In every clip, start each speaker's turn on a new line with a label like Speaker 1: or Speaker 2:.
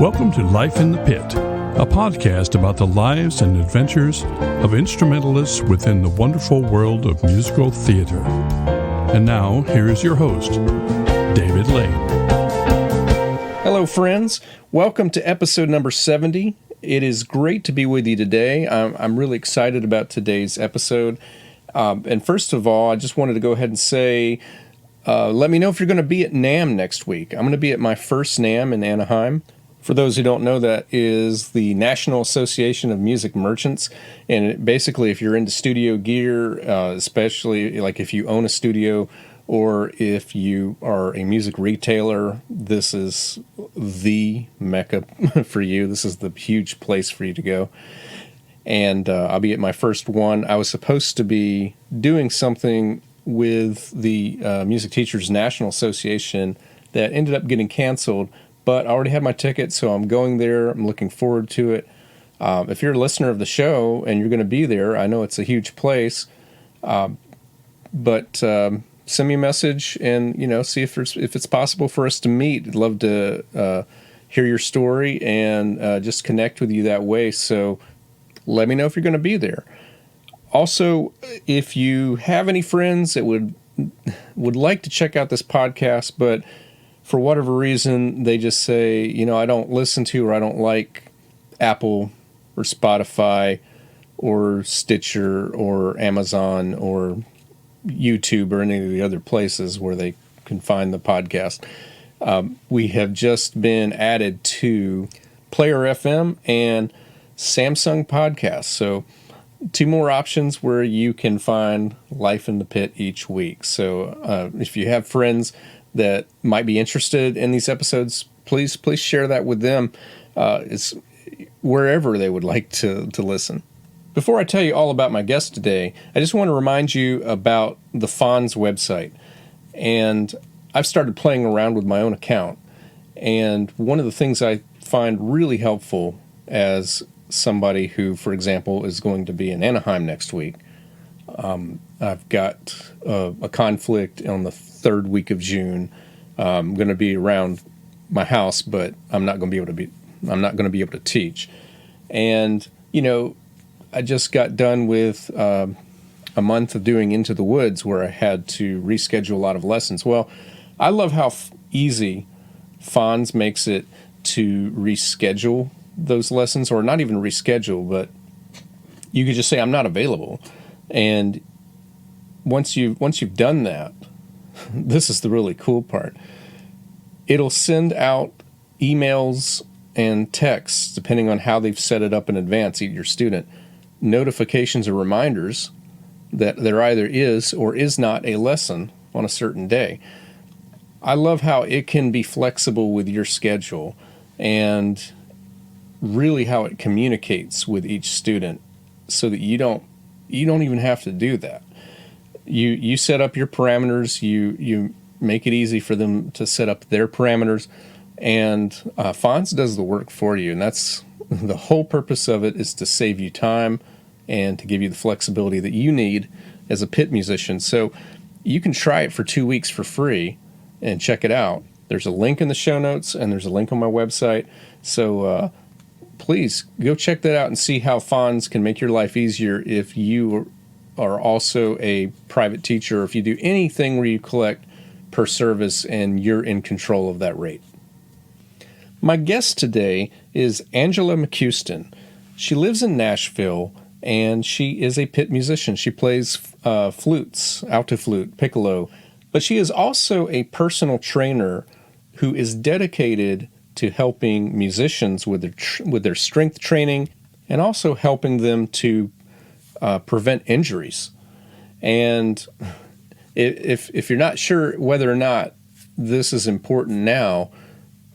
Speaker 1: Welcome to Life in the Pit, a podcast about the lives and adventures of instrumentalists within the wonderful world of musical theater. And now, here is your host, David Lane.
Speaker 2: Hello, friends. Welcome to episode number 70. It is great to be with you today. I'm really excited about today's episode. And first of all, I just wanted to go ahead and say, let me know if you're going to be at NAMM next week. I'm going to be at my first NAMM in Anaheim. For those who don't know, that is the National Association of Music Merchants. And basically, if you're into studio gear, especially like if you own a studio or if you are a music retailer, this is the mecca for you. This is the huge place for you to go. And I'll be at my first one. I was supposed to be doing something with the Music Teachers National Association that ended up getting canceled. But I already had my ticket, so I'm going there. I'm looking forward to it. If you're a listener of the show and you're going to be there, I know it's a huge place. But send me a message and see if it's possible for us to meet. I'd love to hear your story and just connect with you that way. So let me know if you're going to be there. Also, if you have any friends that would like to check out this podcast, but for whatever reason, they just say, I don't listen to or I don't like Apple or Spotify or Stitcher or Amazon or YouTube or any of the other places where they can find the podcast. We have just been added to Player FM and Samsung Podcasts. So 2 more options where you can find Life in the Pit each week. So if you have friends that might be interested in these episodes, please share that with them. It's wherever they would like to listen. Before I tell you all about my guest today, I just want to remind you about the Fonz website. And I've started playing around with my own account. And one of the things I find really helpful as somebody who, for example, is going to be in Anaheim next week, I've got a conflict on the 3rd week of June. I'm going to be around my house, but I'm not going to be able to teach. And I just got done with a month of doing Into the Woods, where I had to reschedule a lot of lessons. Well, I love how easy Fonz makes it to reschedule those lessons, or not even reschedule, but you could just say I'm not available. And once you've done that, this is the really cool part. It'll send out emails and texts, depending on how they've set it up in advance, your student, notifications or reminders that there either is or is not a lesson on a certain day. I love how it can be flexible with your schedule and really how it communicates with each student so that you don't even have to do that. You set up your parameters, you make it easy for them to set up their parameters, and Fonz does the work for you. And that's the whole purpose of it, is to save you time and to give you the flexibility that you need as a pit musician. So you can try it for 2 weeks for free and check it out. There's a link in the show notes and there's a link on my website. So please go check that out and see how Fonz can make your life easier if you are also a private teacher, or if you do anything where you collect per service and you're in control of that rate. My guest today is Angela McCuiston. She lives in Nashville, and she is a pit musician. She plays flutes, alto flute, piccolo, but she is also a personal trainer who is dedicated to helping musicians with their strength training and also helping them to prevent injuries. And if you're not sure whether or not this is important now,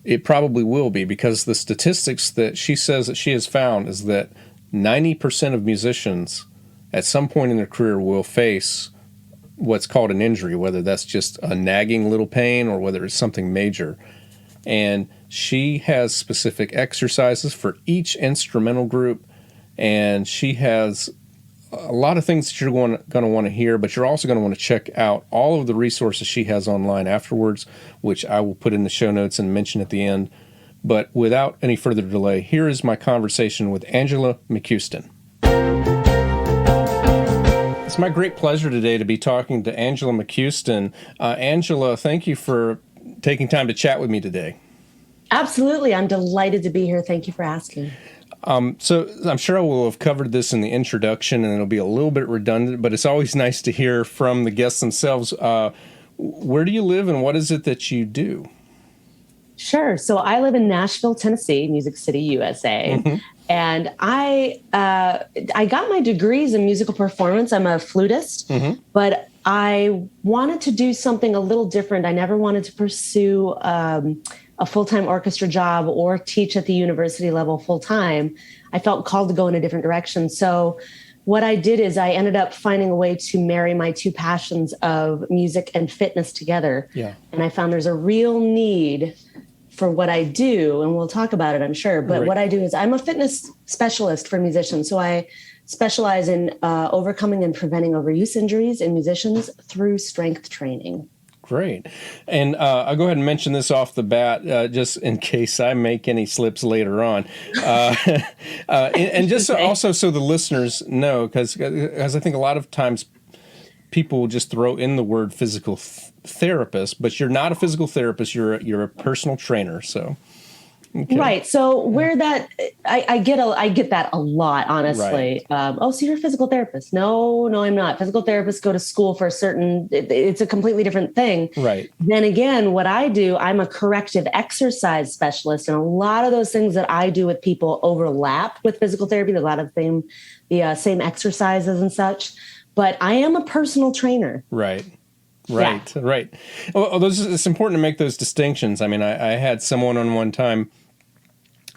Speaker 2: it probably will be, because the statistics that she says that she has found is that 90% of musicians at some point in their career will face what's called an injury, whether that's just a nagging little pain or whether it's something major. And she has specific exercises for each instrumental group, and she has a lot of things that you're going to want to hear, but you're also going to want to check out all of the resources she has online afterwards, which I will put in the show notes and mention at the end. But without any further delay, here is my conversation with Angela McCuiston. It's my great pleasure today to be talking to Angela McCuiston. Angela, thank you for taking time to chat with me today.
Speaker 3: Absolutely. I'm delighted to be here. Thank you for asking.
Speaker 2: So I'm sure I will have covered this in the introduction, and it'll be a little bit redundant, but it's always nice to hear from the guests themselves. Where do you live, and what is it that you do?
Speaker 3: Sure. So I live in Nashville, Tennessee, Music City, USA. Mm-hmm. And I got my degrees in musical performance. I'm a flutist, mm-hmm. but I wanted to do something a little different. I never wanted to pursue a full-time orchestra job or teach at the university level full-time. I felt called to go in a different direction. So what I did is I ended up finding a way to marry my two passions of music and fitness together. Yeah. And I found there's a real need for what I do, and we'll talk about it, I'm sure. But What I do is I'm a fitness specialist for musicians. So I specialize in overcoming and preventing overuse injuries in musicians through strength training.
Speaker 2: Great. And I'll go ahead and mention this off the bat, just in case I make any slips later on. And just also so the listeners know, because I think a lot of times people just throw in the word physical therapist, but you're not a physical therapist. You're a personal trainer. So. Okay.
Speaker 3: Right. So where that I get that a lot, honestly. Right. So you're a physical therapist? No, I'm not. Physical therapists go to school for it's a completely different thing. Right. Then again, what I do, I'm a corrective exercise specialist, and a lot of those things that I do with people overlap with physical therapy. There's a lot of the same exercises and such, but I am a personal trainer. Right.
Speaker 2: Right, yeah. Right. Well, it's important to make those distinctions. I mean, I had someone on one time,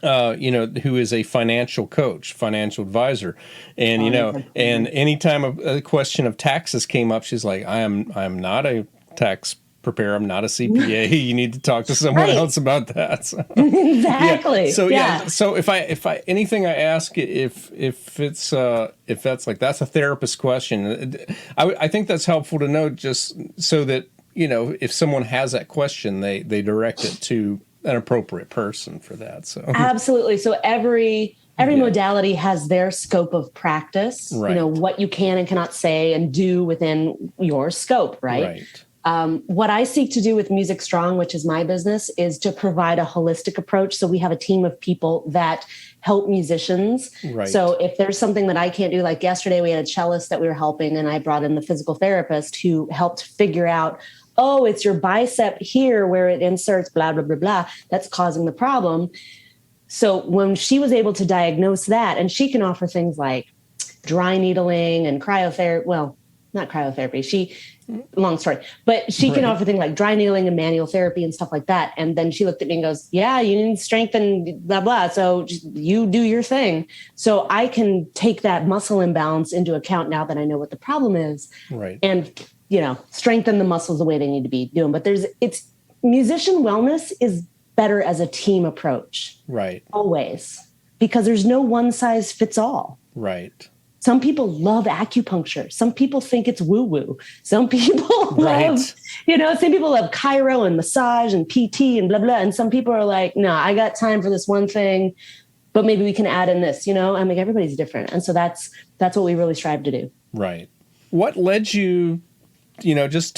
Speaker 2: who is a financial coach, financial advisor, and and anytime a question of taxes came up, she's like, "I'm not a tax preparer. I'm not a CPA. You need to talk to someone else about that." So,
Speaker 3: exactly.
Speaker 2: Yeah. So So if I anything I ask, if that's a therapist question, I think that's helpful to know, just so that if someone has that question, they direct it to an appropriate person for that. So
Speaker 3: absolutely. So every modality has their scope of practice. Right. What you can and cannot say and do within your scope. Right. What I seek to do with Music Strong, which is my business, is to provide a holistic approach. So we have a team of people that help musicians. Right. So if there's something that I can't do, like yesterday we had a cellist that we were helping, and I brought in the physical therapist who helped figure out, it's your bicep here where it inserts blah, blah, blah, blah, that's causing the problem. So when she was able to diagnose that, and she can offer things like dry needling and cryotherapy, well, not cryotherapy, long story, but she can offer things like dry needling and manual therapy and stuff like that. And then she looked at me and goes, yeah, you need strength and blah, blah. So you do your thing. So I can take that muscle imbalance into account now that I know what the problem is. Right. And, strengthen the muscles the way they need to be doing. But musician wellness is better as a team approach. Right. Always. Because there's no one size fits all. Right. Some people love acupuncture. Some people think it's woo-woo. Some people love, some people love chiro and massage and PT and blah, blah. And some people are like, no, I got time for this one thing, but maybe we can add in this, I mean, everybody's different. And so that's what we really strive to do. Right. What led you, just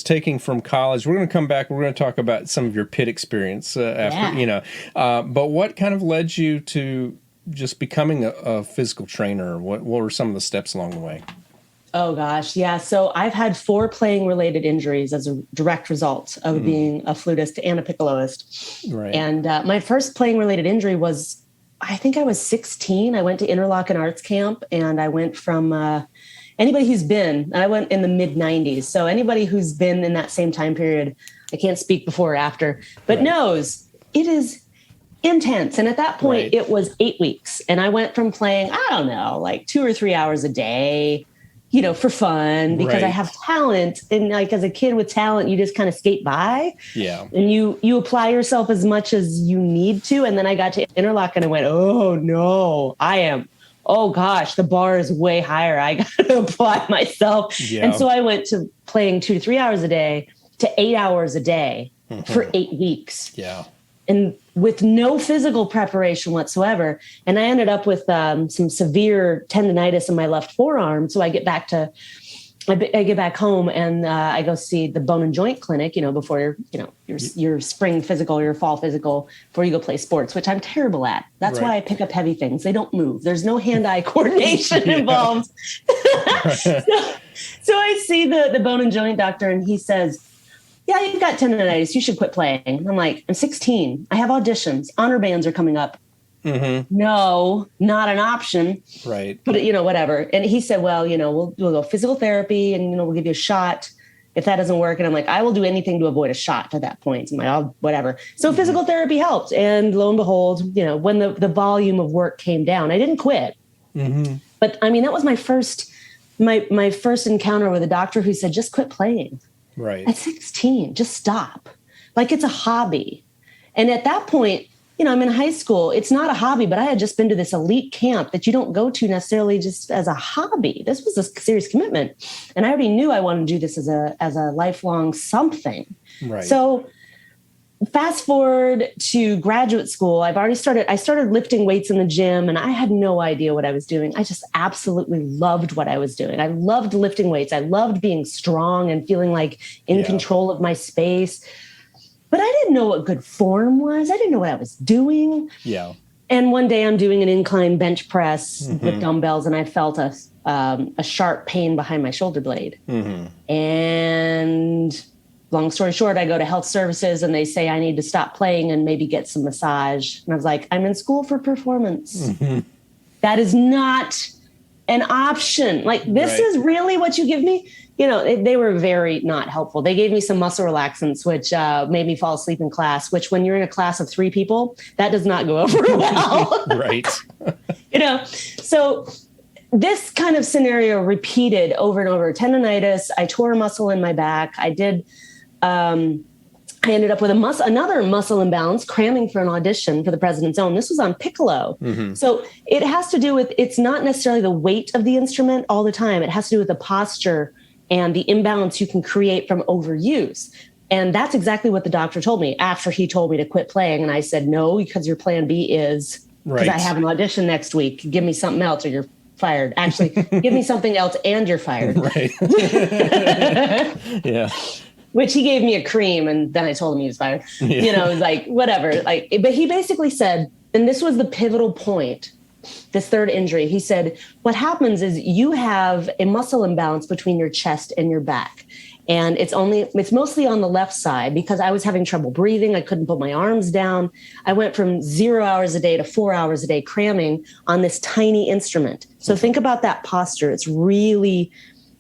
Speaker 3: taking from college, we're going to come back, we're going to talk about some of your pit experience after, but what kind of led you to just becoming a physical trainer? What were some of the steps along the way? Oh, gosh. Yeah. So I've had 4 playing related injuries as a direct result of being a flutist and a piccoloist. Right. And my first playing related injury was, I think I was 16. I went to Interlochen Arts Camp, and I went from anybody who's been, I went in the mid 90s. So anybody who's been in that same time period, I can't speak before or after, but knows it is intense. And at that point, it was 8 weeks. And I went from playing, I don't know, like 2 or 3 hours a day, for fun, because I have talent. And like, as a kid with talent, you just kind of skate by. Yeah. And you apply yourself as much as you need to. And then I got to Interlochen and I went, oh no, oh gosh, the bar is way higher. I got to apply myself. Yeah. And so I went to playing 2 to 3 hours a day to 8 hours a day for 8 weeks. Yeah. And with no physical preparation whatsoever. And I ended up with some severe tendonitis in my left forearm. So I get back home and I go see the bone and joint clinic, before your spring physical, your fall physical, before you go play sports, which I'm terrible at. That's why I pick up heavy things. They don't move. There's no hand-eye coordination involved. So I see the bone and joint doctor and he says, yeah, you've got tendonitis. You should quit playing. And I'm like, I'm 16. I have auditions. Honor bands are coming up. Mm-hmm. No, not an option.
Speaker 2: Right.
Speaker 3: But, whatever. And he said, well, we'll go physical therapy and, we'll give you a shot if that doesn't work. And I'm like, I will do anything to avoid a shot at that point. I'm like, oh, whatever. So physical therapy helped. And lo and behold, when the volume of work came down, I didn't quit. Mm-hmm. But I mean, that was my first encounter with a doctor who said, just quit playing.
Speaker 2: Right.
Speaker 3: At 16, just stop. Like it's a hobby. And at that point, I'm in high school. It's not a hobby, but I had just been to this elite camp that you don't go to necessarily just as a hobby. This was a serious commitment. And I already knew I wanted to do this as a lifelong something. Right. So fast forward to graduate school, I started lifting weights in the gym and I had no idea what I was doing. I just absolutely loved what I was doing. I loved lifting weights. I loved being strong and feeling like in control of my space. But I didn't know what good form was. I didn't know what I was doing. Yeah. And one day I'm doing an incline bench press with dumbbells and I felt a sharp pain behind my shoulder blade. Mm-hmm. And long story short, I go to health services and they say I need to stop playing and maybe get some massage. And I was like, I'm in school for performance. Mm-hmm. That is not an option. Like, this is really what you give me? They were very not helpful. They gave me some muscle relaxants, which made me fall asleep in class, which when you're in a class of 3 people, that does not go over well. Right. So this kind of scenario repeated over and over. Tendonitis, I tore a muscle in my back. I ended up with another muscle imbalance, cramming for an audition for the President's Own. This was on piccolo. Mm-hmm. So it has to do with, it's not necessarily the weight of the instrument all the time. It has to do with the posture and the imbalance you can create from overuse. And that's exactly what the doctor told me after he told me to quit playing. And I said, no, because your plan B is, because I have an audition next week, give me something else or you're fired. Actually, give me something else and you're fired. Right. Yeah. Which he gave me a cream and then I told him he was fired. Yeah. It was like, whatever. But he basically said, and this was the pivotal point, this third injury, he said, what happens is you have a muscle imbalance between your chest and your back. And it's mostly on the left side because I was having trouble breathing. I couldn't put my arms down. I went from 0 hours a day to 4 hours a day cramming on this tiny instrument. So think about that posture. It's really,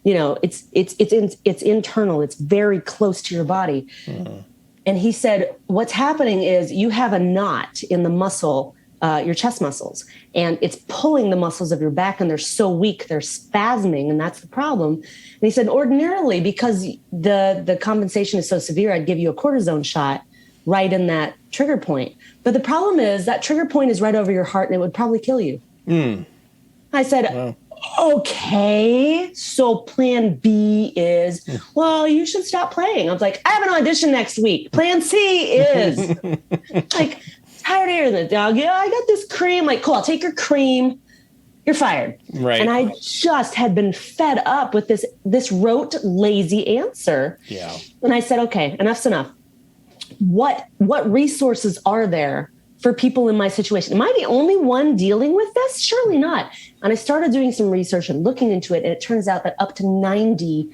Speaker 3: it's internal. It's very close to your body. Mm-hmm. And he said, what's happening is you have a knot in the muscle, your chest muscles, and it's pulling the muscles of your back and they're so weak, they're spasming. And that's the problem. And he said, ordinarily, because the compensation is so severe, I'd give you a cortisone shot right in that trigger point. But the problem is that trigger point is right over your heart and it would probably kill you. Mm. I said, wow. Okay, so plan B is, well, you should stop playing. I was like, I have an audition next week. Plan C is like, tired of hearing that, dog. Yeah, I got this cream. Like, cool, I'll take your cream. You're fired. Right. And I just had been fed up with this rote, lazy answer. Yeah. And I said, okay, enough's enough. What resources are there for people in my situation? Am I the only one dealing with this? Surely not. And I started doing some research and looking into it. And it turns out that up to 90%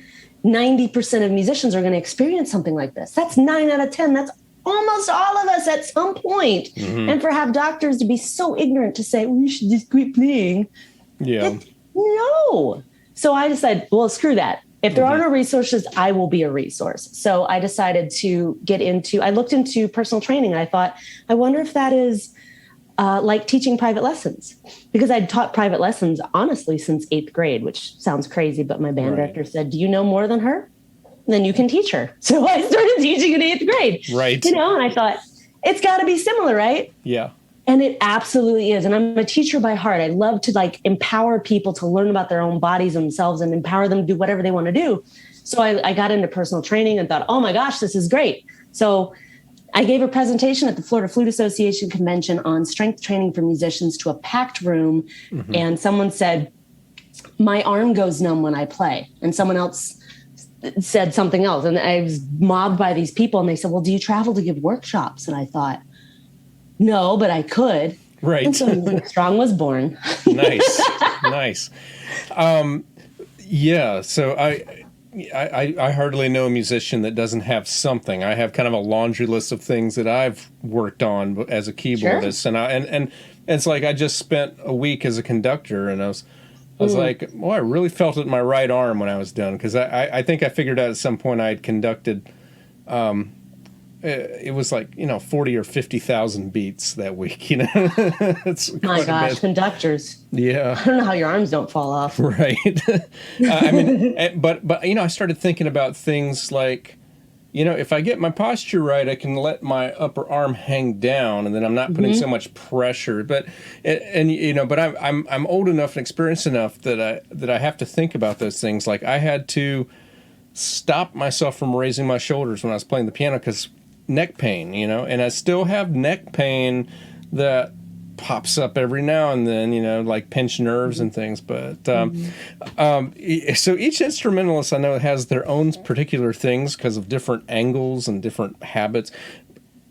Speaker 3: of musicians are going to experience something like this. That's 9 out of 10. That's almost all of us at some point. Mm-hmm. And for have doctors to be so ignorant to say, well, you should just quit playing. Yeah. No. So I decided, well, screw that. If there are no resources, I will be a resource. So I decided to I looked into personal training. And I thought, I wonder if that is like teaching private lessons, because I'd taught private lessons, honestly, since 8th grade, which sounds crazy. But my band director said, do you know more than her? Then you can teach her. So I started teaching in 8th grade. Right. And I thought, it's got to be similar, right? Yeah. And it absolutely is. And I'm a teacher by heart. I love to empower people to learn about their own bodies themselves and empower them to do whatever they want to do. So I got into personal training and thought, oh my gosh, this is great. So I gave a presentation at the Florida Flute Association convention on strength training for musicians to a packed room. Mm-hmm. And someone said, my arm goes numb when I play. And someone else said something else. And I was mobbed by these people. And they said, well, do you travel to give workshops? And I thought, no, but I could.
Speaker 2: Right.
Speaker 3: And so Music Strong was born.
Speaker 2: Nice. Nice. Yeah. So I hardly know a musician that doesn't have something. I have kind of a laundry list of things that I've worked on as a keyboardist. Sure. And it's like I just spent a week as a conductor, and I was like, well, I really felt it in my right arm when I was done, because I think I figured out at some point I had conducted, it was like, 40 or 50,000 beats that week, It's
Speaker 3: my gosh, conductors.
Speaker 2: Yeah.
Speaker 3: I don't know how your arms don't fall off.
Speaker 2: Right. But I started thinking about things like, if I get my posture right, I can let my upper arm hang down, and then I'm not putting so much pressure. But I'm old enough and experienced enough that I have to think about those things. Like, I had to stop myself from raising my shoulders when I was playing the piano because neck pain, and I still have neck pain that pops up every now and then, like pinched nerves and things. But so each instrumentalist I know has their own particular things because of different angles and different habits.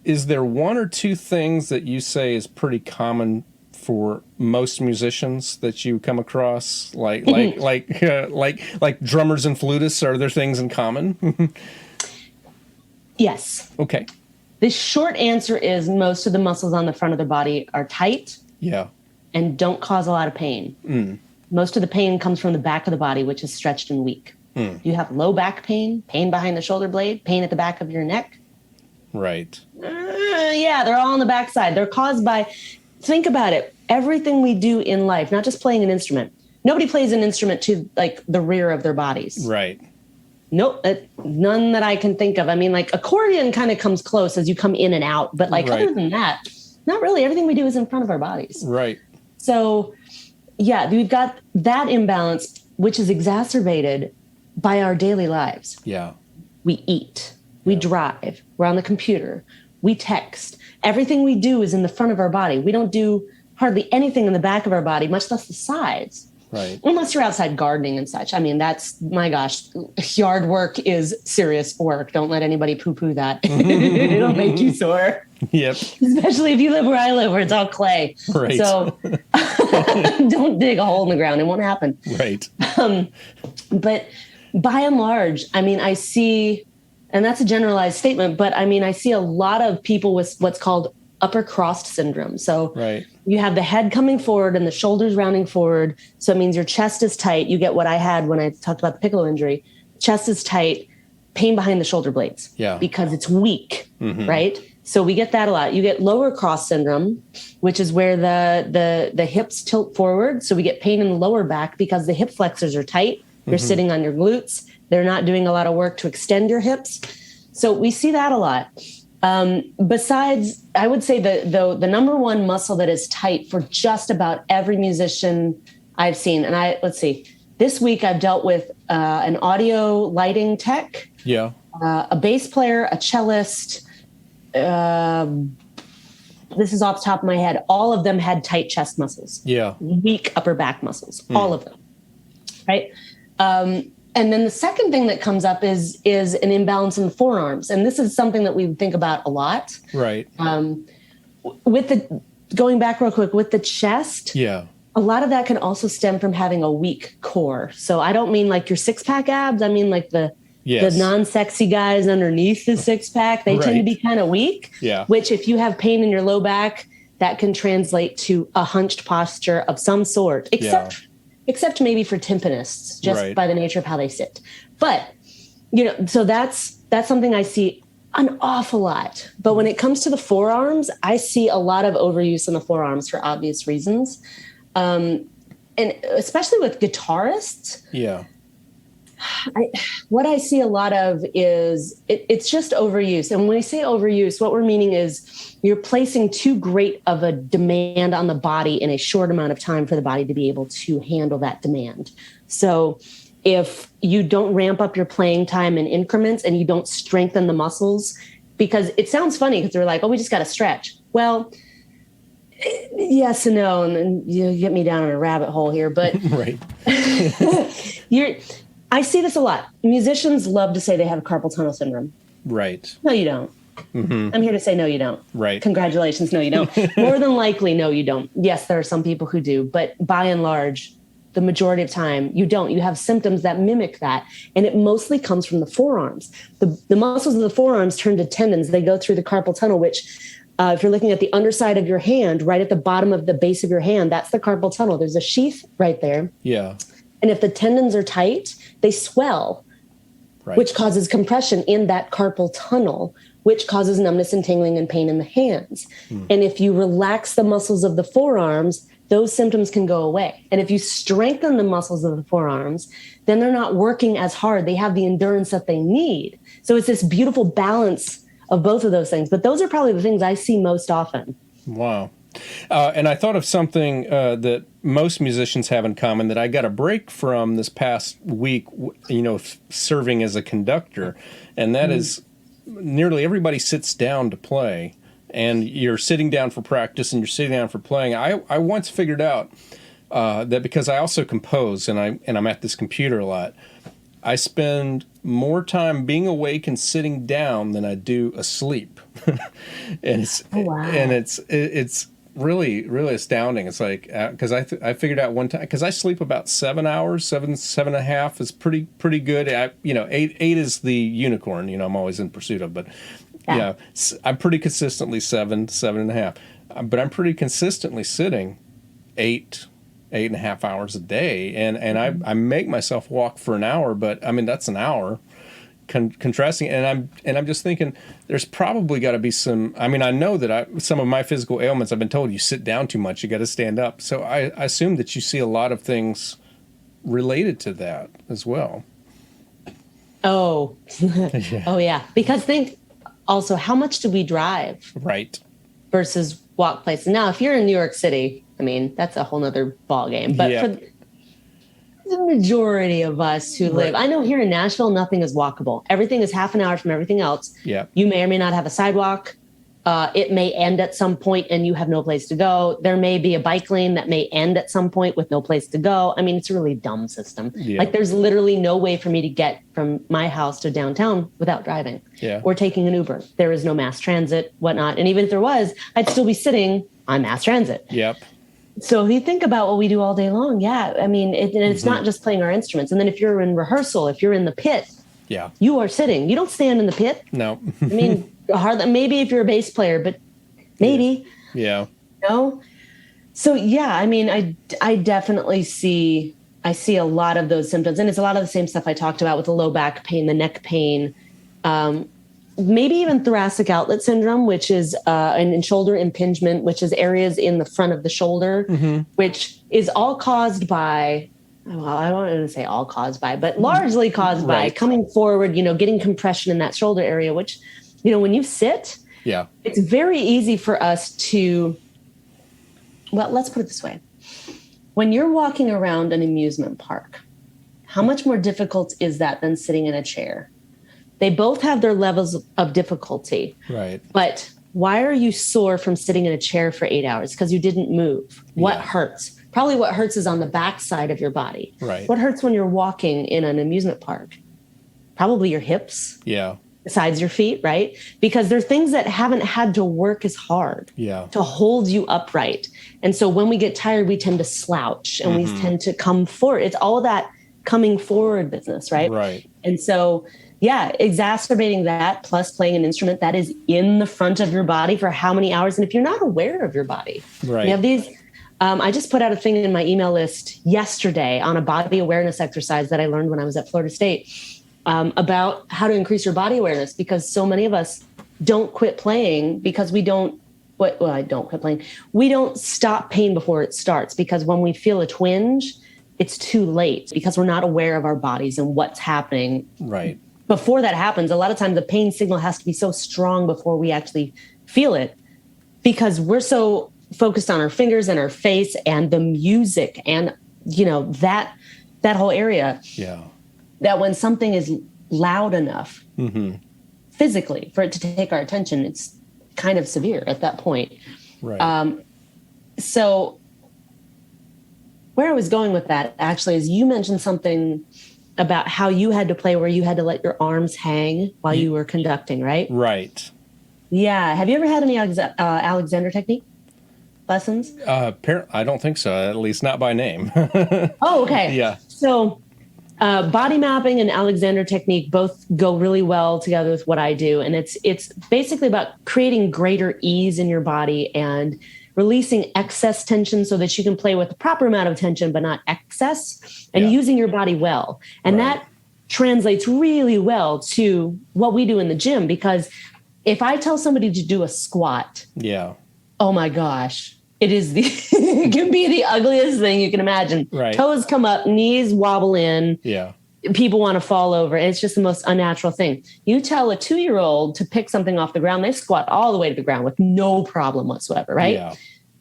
Speaker 2: Is there one or two things that you say is pretty common for most musicians that you come across, like drummers and flutists? Are there things in common?
Speaker 3: Yes.
Speaker 2: Okay.
Speaker 3: The short answer is most of the muscles on the front of the body are tight.
Speaker 2: Yeah.
Speaker 3: And don't cause a lot of pain. Most of the pain comes from the back of the body, which is stretched and weak. You have low back pain, pain behind the shoulder blade, pain at the back of your neck.
Speaker 2: Right.
Speaker 3: Yeah, they're all on the backside. They're caused by, think about it, everything we do in life, not just playing an instrument. Nobody plays an instrument to like the rear of their bodies.
Speaker 2: Right.
Speaker 3: Nope, none that I can think of. I mean, like accordion kind of comes close as you come in and out, but like other than that, not really. Everything we do is in front of our bodies.
Speaker 2: Right.
Speaker 3: So, yeah, we've got that imbalance, which is exacerbated by our daily lives.
Speaker 2: Yeah.
Speaker 3: We eat, we drive, we're on the computer, we text. Everything we do is in the front of our body. We don't do hardly anything in the back of our body, much less the sides.
Speaker 2: Right.
Speaker 3: Unless you're outside gardening and such. I mean, that's, my gosh, yard work is serious work. Don't let anybody poo-poo that. It'll make you sore.
Speaker 2: Yep.
Speaker 3: Especially if you live where I live, where it's all clay.
Speaker 2: Right.
Speaker 3: So don't dig a hole in the ground. It won't happen.
Speaker 2: Right.
Speaker 3: But by and large, I mean, I see, and that's a generalized statement, but I mean, I see a lot of people with what's called upper crossed syndrome. So you have the head coming forward and the shoulders rounding forward. So it means your chest is tight. You get what I had when I talked about the piccolo injury. Chest is tight, pain behind the shoulder blades because it's weak, right? So we get that a lot. You get lower cross syndrome, which is where the hips tilt forward. So we get pain in the lower back because the hip flexors are tight. You're sitting on your glutes. They're not doing a lot of work to extend your hips. So we see that a lot. Besides, I would say the number one muscle that is tight for just about every musician I've seen, and let's see, this week I've dealt with an audio lighting tech, a bass player, a cellist. This is off the top of my head. All of them had tight chest muscles, weak upper back muscles, all of them, right? And then the second thing that comes up is an imbalance in the forearms. And this is something that we think about a lot.
Speaker 2: Right.
Speaker 3: Going back real quick, with the chest,
Speaker 2: a
Speaker 3: lot of that can also stem from having a weak core. So I don't mean like your six-pack abs. I mean like the non-sexy guys underneath the six-pack. They tend to be kind of weak, which if you have pain in your low back, that can translate to a hunched posture of some sort, except maybe for timpanists, just by the nature of how they sit. But, so that's something I see an awful lot. But when it comes to the forearms, I see a lot of overuse in the forearms for obvious reasons. And especially with guitarists. Yeah. What I see a lot of is it's just overuse. And when we say overuse, what we're meaning is you're placing too great of a demand on the body in a short amount of time for the body to be able to handle that demand. So if you don't ramp up your playing time in increments and you don't strengthen the muscles because it sounds funny because they're like, oh, we just got to stretch. Well, yes and no. And then you get me down in a rabbit hole here, but
Speaker 2: right.
Speaker 3: I see this a lot. Musicians love to say they have carpal tunnel syndrome.
Speaker 2: Right.
Speaker 3: No, you don't. Mm-hmm. I'm here to say, no, you don't.
Speaker 2: Right.
Speaker 3: Congratulations. No, you don't. More than likely, no, you don't. Yes, there are some people who do, but by and large, the majority of time, you don't. You have symptoms that mimic that, and it mostly comes from the forearms. The muscles of the forearms turn to tendons. They go through the carpal tunnel, which if you're looking at the underside of your hand, right at the bottom of the base of your hand, that's the carpal tunnel. There's a sheath right there.
Speaker 2: Yeah.
Speaker 3: And if the tendons are tight, they swell, right, which causes compression in that carpal tunnel, which causes numbness and tingling and pain in the hands. And if you relax the muscles of the forearms, those symptoms can go away. And if you strengthen the muscles of the forearms, then they're not working as hard. They have the endurance that they need. So it's this beautiful balance of both of those things. But those are probably the things I see most often.
Speaker 2: Wow. And I thought of something that most musicians have in common that I got a break from this past week, serving as a conductor. And that is nearly everybody sits down to play. And you're sitting down for practice and you're sitting down for playing. I once figured out that because I also compose and I'm at this computer a lot, I spend more time being awake and sitting down than I do asleep. And it's really, really astounding. It's like, because I figured out one time, because I sleep about 7 hours, seven and a half is pretty good. Eight is the unicorn, I'm always in pursuit of, but yeah, I'm pretty consistently seven and a half, but I'm pretty consistently sitting 8.5 hours a day. And I make myself walk for an hour, but I mean, that's an hour. Contrasting, and I'm just thinking there's probably got to be some. I mean, I know that some of my physical ailments, I've been told you sit down too much, you got to stand up. So I assume that you see a lot of things related to that as well.
Speaker 3: Oh, oh yeah. Because think also, how much do we drive?
Speaker 2: Right.
Speaker 3: Versus walk places. Now, if you're in New York City, I mean, that's a whole nother ballgame. But for the majority of us who live, I know here in Nashville, nothing is walkable. Everything is half an hour from everything else.
Speaker 2: Yeah.
Speaker 3: You may or may not have a sidewalk. It may end at some point and you have no place to go. There may be a bike lane that may end at some point with no place to go. I mean, it's a really dumb system. Yeah. Like there's literally no way for me to get from my house to downtown without driving or taking an Uber. There is no mass transit, whatnot. And even if there was, I'd still be sitting on mass transit.
Speaker 2: Yep.
Speaker 3: So if you think about what we do all day long, I mean, it's not just playing our instruments. And then if you're in rehearsal, if you're in the pit, you are sitting. You don't stand in the pit.
Speaker 2: No.
Speaker 3: I mean, maybe if you're a bass player, but maybe.
Speaker 2: Yeah.
Speaker 3: No. So I mean, I definitely see a lot of those symptoms, and it's a lot of the same stuff I talked about with the low back pain, the neck pain, maybe even thoracic outlet syndrome, which is and shoulder impingement, which is areas in the front of the shoulder, which is all caused by, well, I don't want to say all caused by, but largely caused by coming forward, getting compression in that shoulder area, which, when you sit, it's very easy for us to, well, let's put it this way. When you're walking around an amusement park, how much more difficult is that than sitting in a chair? They both have their levels of difficulty. Right. But why are you sore from sitting in a chair for 8 hours? Because you didn't move. What hurts? Probably what hurts is on the back side of your body. Right. What hurts when you're walking in an amusement park? Probably your hips. Yeah. Besides your feet, right? Because they're things that haven't had to work as hard to hold you upright. And so when we get tired, we tend to slouch and we tend to come forward. It's all that coming forward business, right? Right. And so exacerbating that plus playing an instrument that is in the front of your body for how many hours? And if you're not aware of your body, you have these, I just put out a thing in my email list yesterday on a body awareness exercise that I learned when I was at Florida State about how to increase your body awareness, because so many of us don't quit playing because we don't quit playing. We don't stop pain before it starts, because when we feel a twinge, it's too late because we're not aware of our bodies and what's happening. Right. Before that happens, a lot of times the pain signal has to be so strong before we actually feel it, because we're so focused on our fingers and our face and the music and, that whole area. Yeah. That when something is loud enough physically, for it to take our attention, it's kind of severe at that point.
Speaker 2: Right.
Speaker 3: So where I was going with that actually is you mentioned something about how you had to play where you had to let your arms hang while you were conducting, right?
Speaker 2: Right.
Speaker 3: Yeah. Have you ever had any Alexander technique lessons?
Speaker 2: I don't think so, at least not by name.
Speaker 3: Oh, okay.
Speaker 2: Yeah.
Speaker 3: So body mapping and Alexander technique both go really well together with what I do. And it's basically about creating greater ease in your body and releasing excess tension so that you can play with the proper amount of tension, but not excess, and using your body well. And that translates really well to what we do in the gym, because if I tell somebody to do a squat, oh my gosh, it can be the ugliest thing you can imagine.
Speaker 2: Right.
Speaker 3: Toes come up, knees wobble in.
Speaker 2: Yeah.
Speaker 3: People want to fall over. And it's just the most unnatural thing. You tell a 2-year-old to pick something off the ground, they squat all the way to the ground with no problem whatsoever, right?
Speaker 2: Yeah.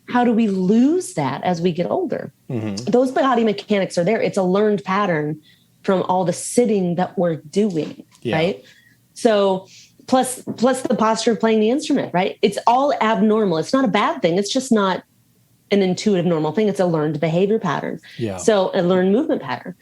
Speaker 3: How do we lose that as we get older? Mm-hmm. Those body mechanics are there. It's a learned pattern from all the sitting that we're doing, right? So plus the posture of playing the instrument, right? It's all abnormal. It's not a bad thing. It's just not an intuitive normal thing. It's a learned behavior pattern. Yeah. So a learned movement pattern.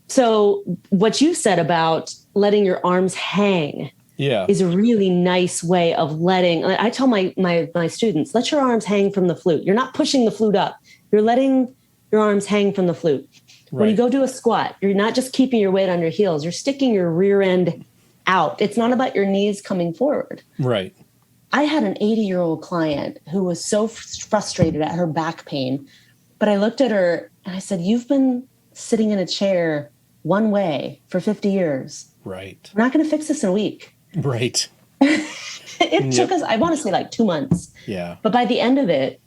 Speaker 3: So what you said about letting your arms hang is a really nice way of letting, I tell my students, let your arms hang from the flute. You're not pushing the flute up. You're letting your arms hang from the flute. Right. When you go do a squat, you're not just keeping your weight on your heels. You're sticking your rear end out. It's not about your knees coming forward.
Speaker 2: Right.
Speaker 3: I had an 80-year-old client who was so frustrated at her back pain, but I looked at her and I said, you've been sitting in a chair one way for 50 years.
Speaker 2: Right.
Speaker 3: We're not going to fix this in a week.
Speaker 2: Right.
Speaker 3: It took us, I want to say like 2 months.
Speaker 2: Yeah.
Speaker 3: But by the end of it,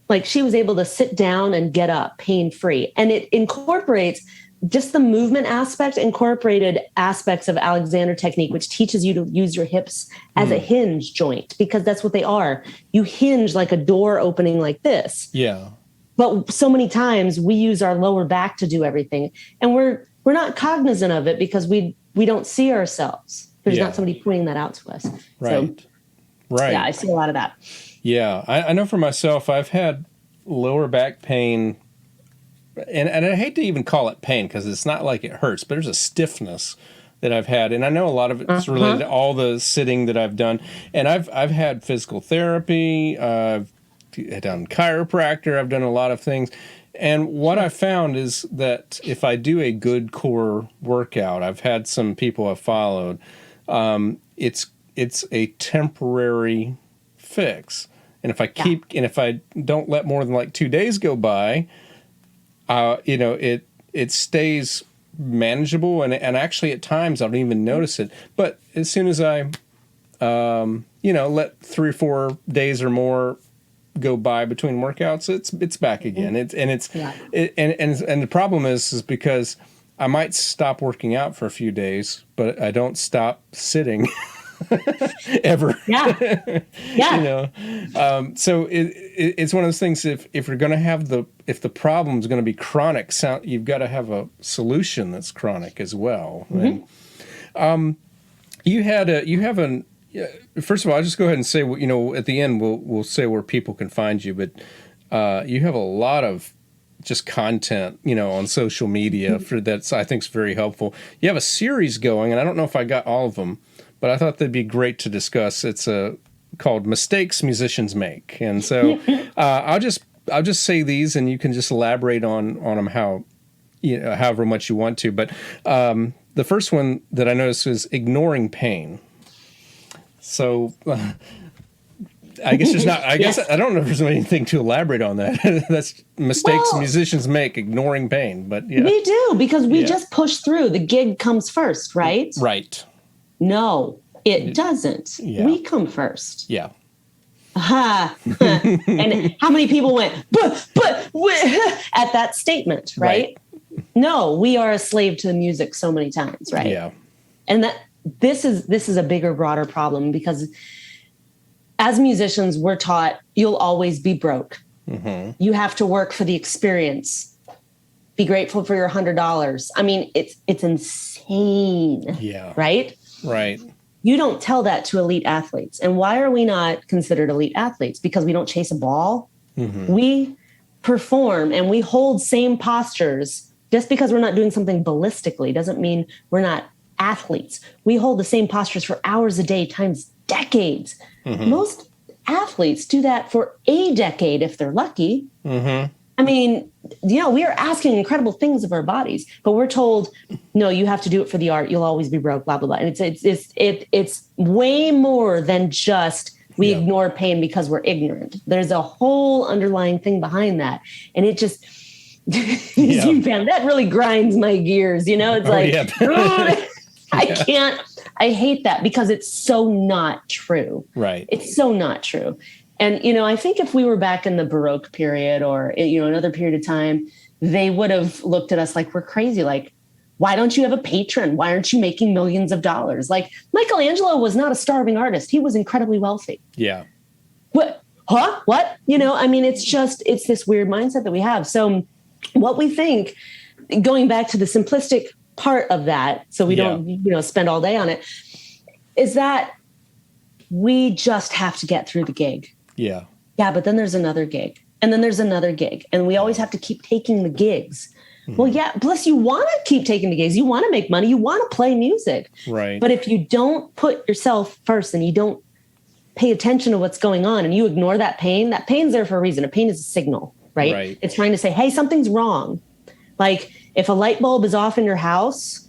Speaker 3: like she was able to sit down and get up pain-free. And it incorporates just the movement aspect, incorporated aspects of Alexander technique, which teaches you to use your hips as a hinge joint, because that's what they are. You hinge like a door opening like this.
Speaker 2: Yeah.
Speaker 3: But so many times we use our lower back to do everything. And we're not cognizant of it because we don't see ourselves. There's not somebody pointing that out to us.
Speaker 2: Right.
Speaker 3: So,
Speaker 2: right.
Speaker 3: Yeah, I see a lot of that.
Speaker 2: Yeah. I know for myself, I've had lower back pain, and I hate to even call it pain because it's not like it hurts, but there's a stiffness that I've had. And I know a lot of it's related to all the sitting that I've done. And I've had physical therapy, I've done chiropractor, I've done a lot of things. And what I found is that if I do a good core workout, I've had some people I've followed, it's a temporary fix. And if I if I don't let more than like 2 days go by, it stays manageable. And actually at times I don't even notice it. But as soon as I, let 3 or 4 days or more go by between workouts, it's back again. And the problem is because I might stop working out for a few days, but I don't stop sitting ever.
Speaker 3: Yeah.
Speaker 2: So it's one of those things. If you're going to have if the problem is going to be chronic, you've got to have a solution that's chronic as well. And, first of all, I'll just go ahead and say, at the end, we'll say where people can find you, but you have a lot of just content, on social media that's, I think, is very helpful. You have a series going, and I don't know if I got all of them, but I thought they'd be great to discuss. It's called Mistakes Musicians Make. And so I'll just say these, and you can just elaborate on them however much you want to. But the first one that I noticed is ignoring pain. So I guess there's not. I guess I don't know if there's anything to elaborate on that. That's mistakes musicians make, ignoring pain. But yeah,
Speaker 3: we do, because we just push through. The gig comes first, right?
Speaker 2: Right.
Speaker 3: No, it doesn't.
Speaker 2: Yeah.
Speaker 3: We come first.
Speaker 2: Yeah.
Speaker 3: And how many people went but at that statement, right? No, we are a slave to the music so many times, right?
Speaker 2: Yeah.
Speaker 3: And that this is a bigger, broader problem, because as musicians, we're taught you'll always be broke. Mm-hmm. You have to work for the experience. Be grateful for your $100. I mean, it's insane.
Speaker 2: Yeah.
Speaker 3: Right?
Speaker 2: Right.
Speaker 3: You don't tell that to elite athletes. And why are we not considered elite athletes? Because we don't chase a ball. Mm-hmm. We perform and we hold same postures. Just because we're not doing something ballistically doesn't mean we're not athletes. We hold the same postures for hours a day times decades. Mm-hmm. Most athletes do that for a decade if they're lucky. Mm-hmm. I mean, we are asking incredible things of our bodies, but we're told, no, you have to do it for the art. You'll always be broke, blah, blah, blah. And it's way more than just we ignore pain because we're ignorant. There's a whole underlying thing behind that. And it just, that really grinds my gears. It's I hate that because it's so not true.
Speaker 2: Right.
Speaker 3: It's so not true. And, I think if we were back in the Baroque period or, another period of time, they would have looked at us like we're crazy. Like, why don't you have a patron? Why aren't you making millions of dollars? Like Michelangelo was not a starving artist. He was incredibly wealthy.
Speaker 2: Yeah.
Speaker 3: What? Huh? What? It's this weird mindset that we have. So what we think, going back to the simplistic part of that, so we don't, spend all day on it, is that we just have to get through the gig.
Speaker 2: Yeah.
Speaker 3: Yeah, but then there's another gig. And then there's another gig. And we always have to keep taking the gigs. Mm-hmm. Well, yeah, plus you want to keep taking the gigs. You want to make money. You want to play music.
Speaker 2: Right.
Speaker 3: But if you don't put yourself first and you don't pay attention to what's going on and you ignore that pain's there for a reason. A pain is a signal, right? It's trying to say, hey, something's wrong. Like if a light bulb is off in your house,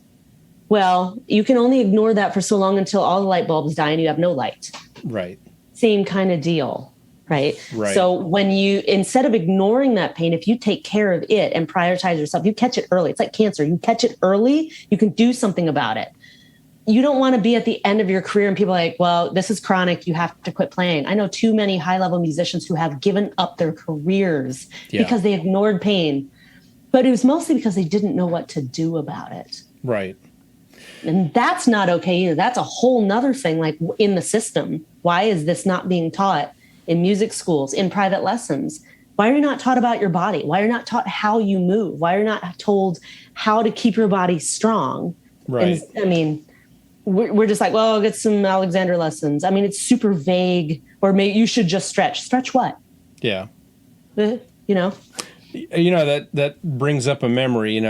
Speaker 3: well, you can only ignore that for so long until all the light bulbs die and you have no light.
Speaker 2: Right.
Speaker 3: Same kind of deal. Right. So when instead of ignoring that pain, if you take care of it and prioritize yourself, you catch it early. It's like cancer. You catch it early, you can do something about it. You don't want to be at the end of your career and people are like, well, this is chronic. You have to quit playing. I know too many high level musicians who have given up their careers because they ignored pain, but it was mostly because they didn't know what to do about it.
Speaker 2: Right.
Speaker 3: And that's not okay either. That's a whole nother thing, like in the system. Why is this not being taught in music schools, in private lessons? Why are you not taught about your body? Why are you not taught how you move? Why are you not told how to keep your body strong?
Speaker 2: Right.
Speaker 3: And, I mean, we're just like, well, I'll get some Alexander lessons. I mean, it's super vague. Or maybe you should just stretch. Stretch what?
Speaker 2: Yeah.
Speaker 3: That
Speaker 2: brings up a memory.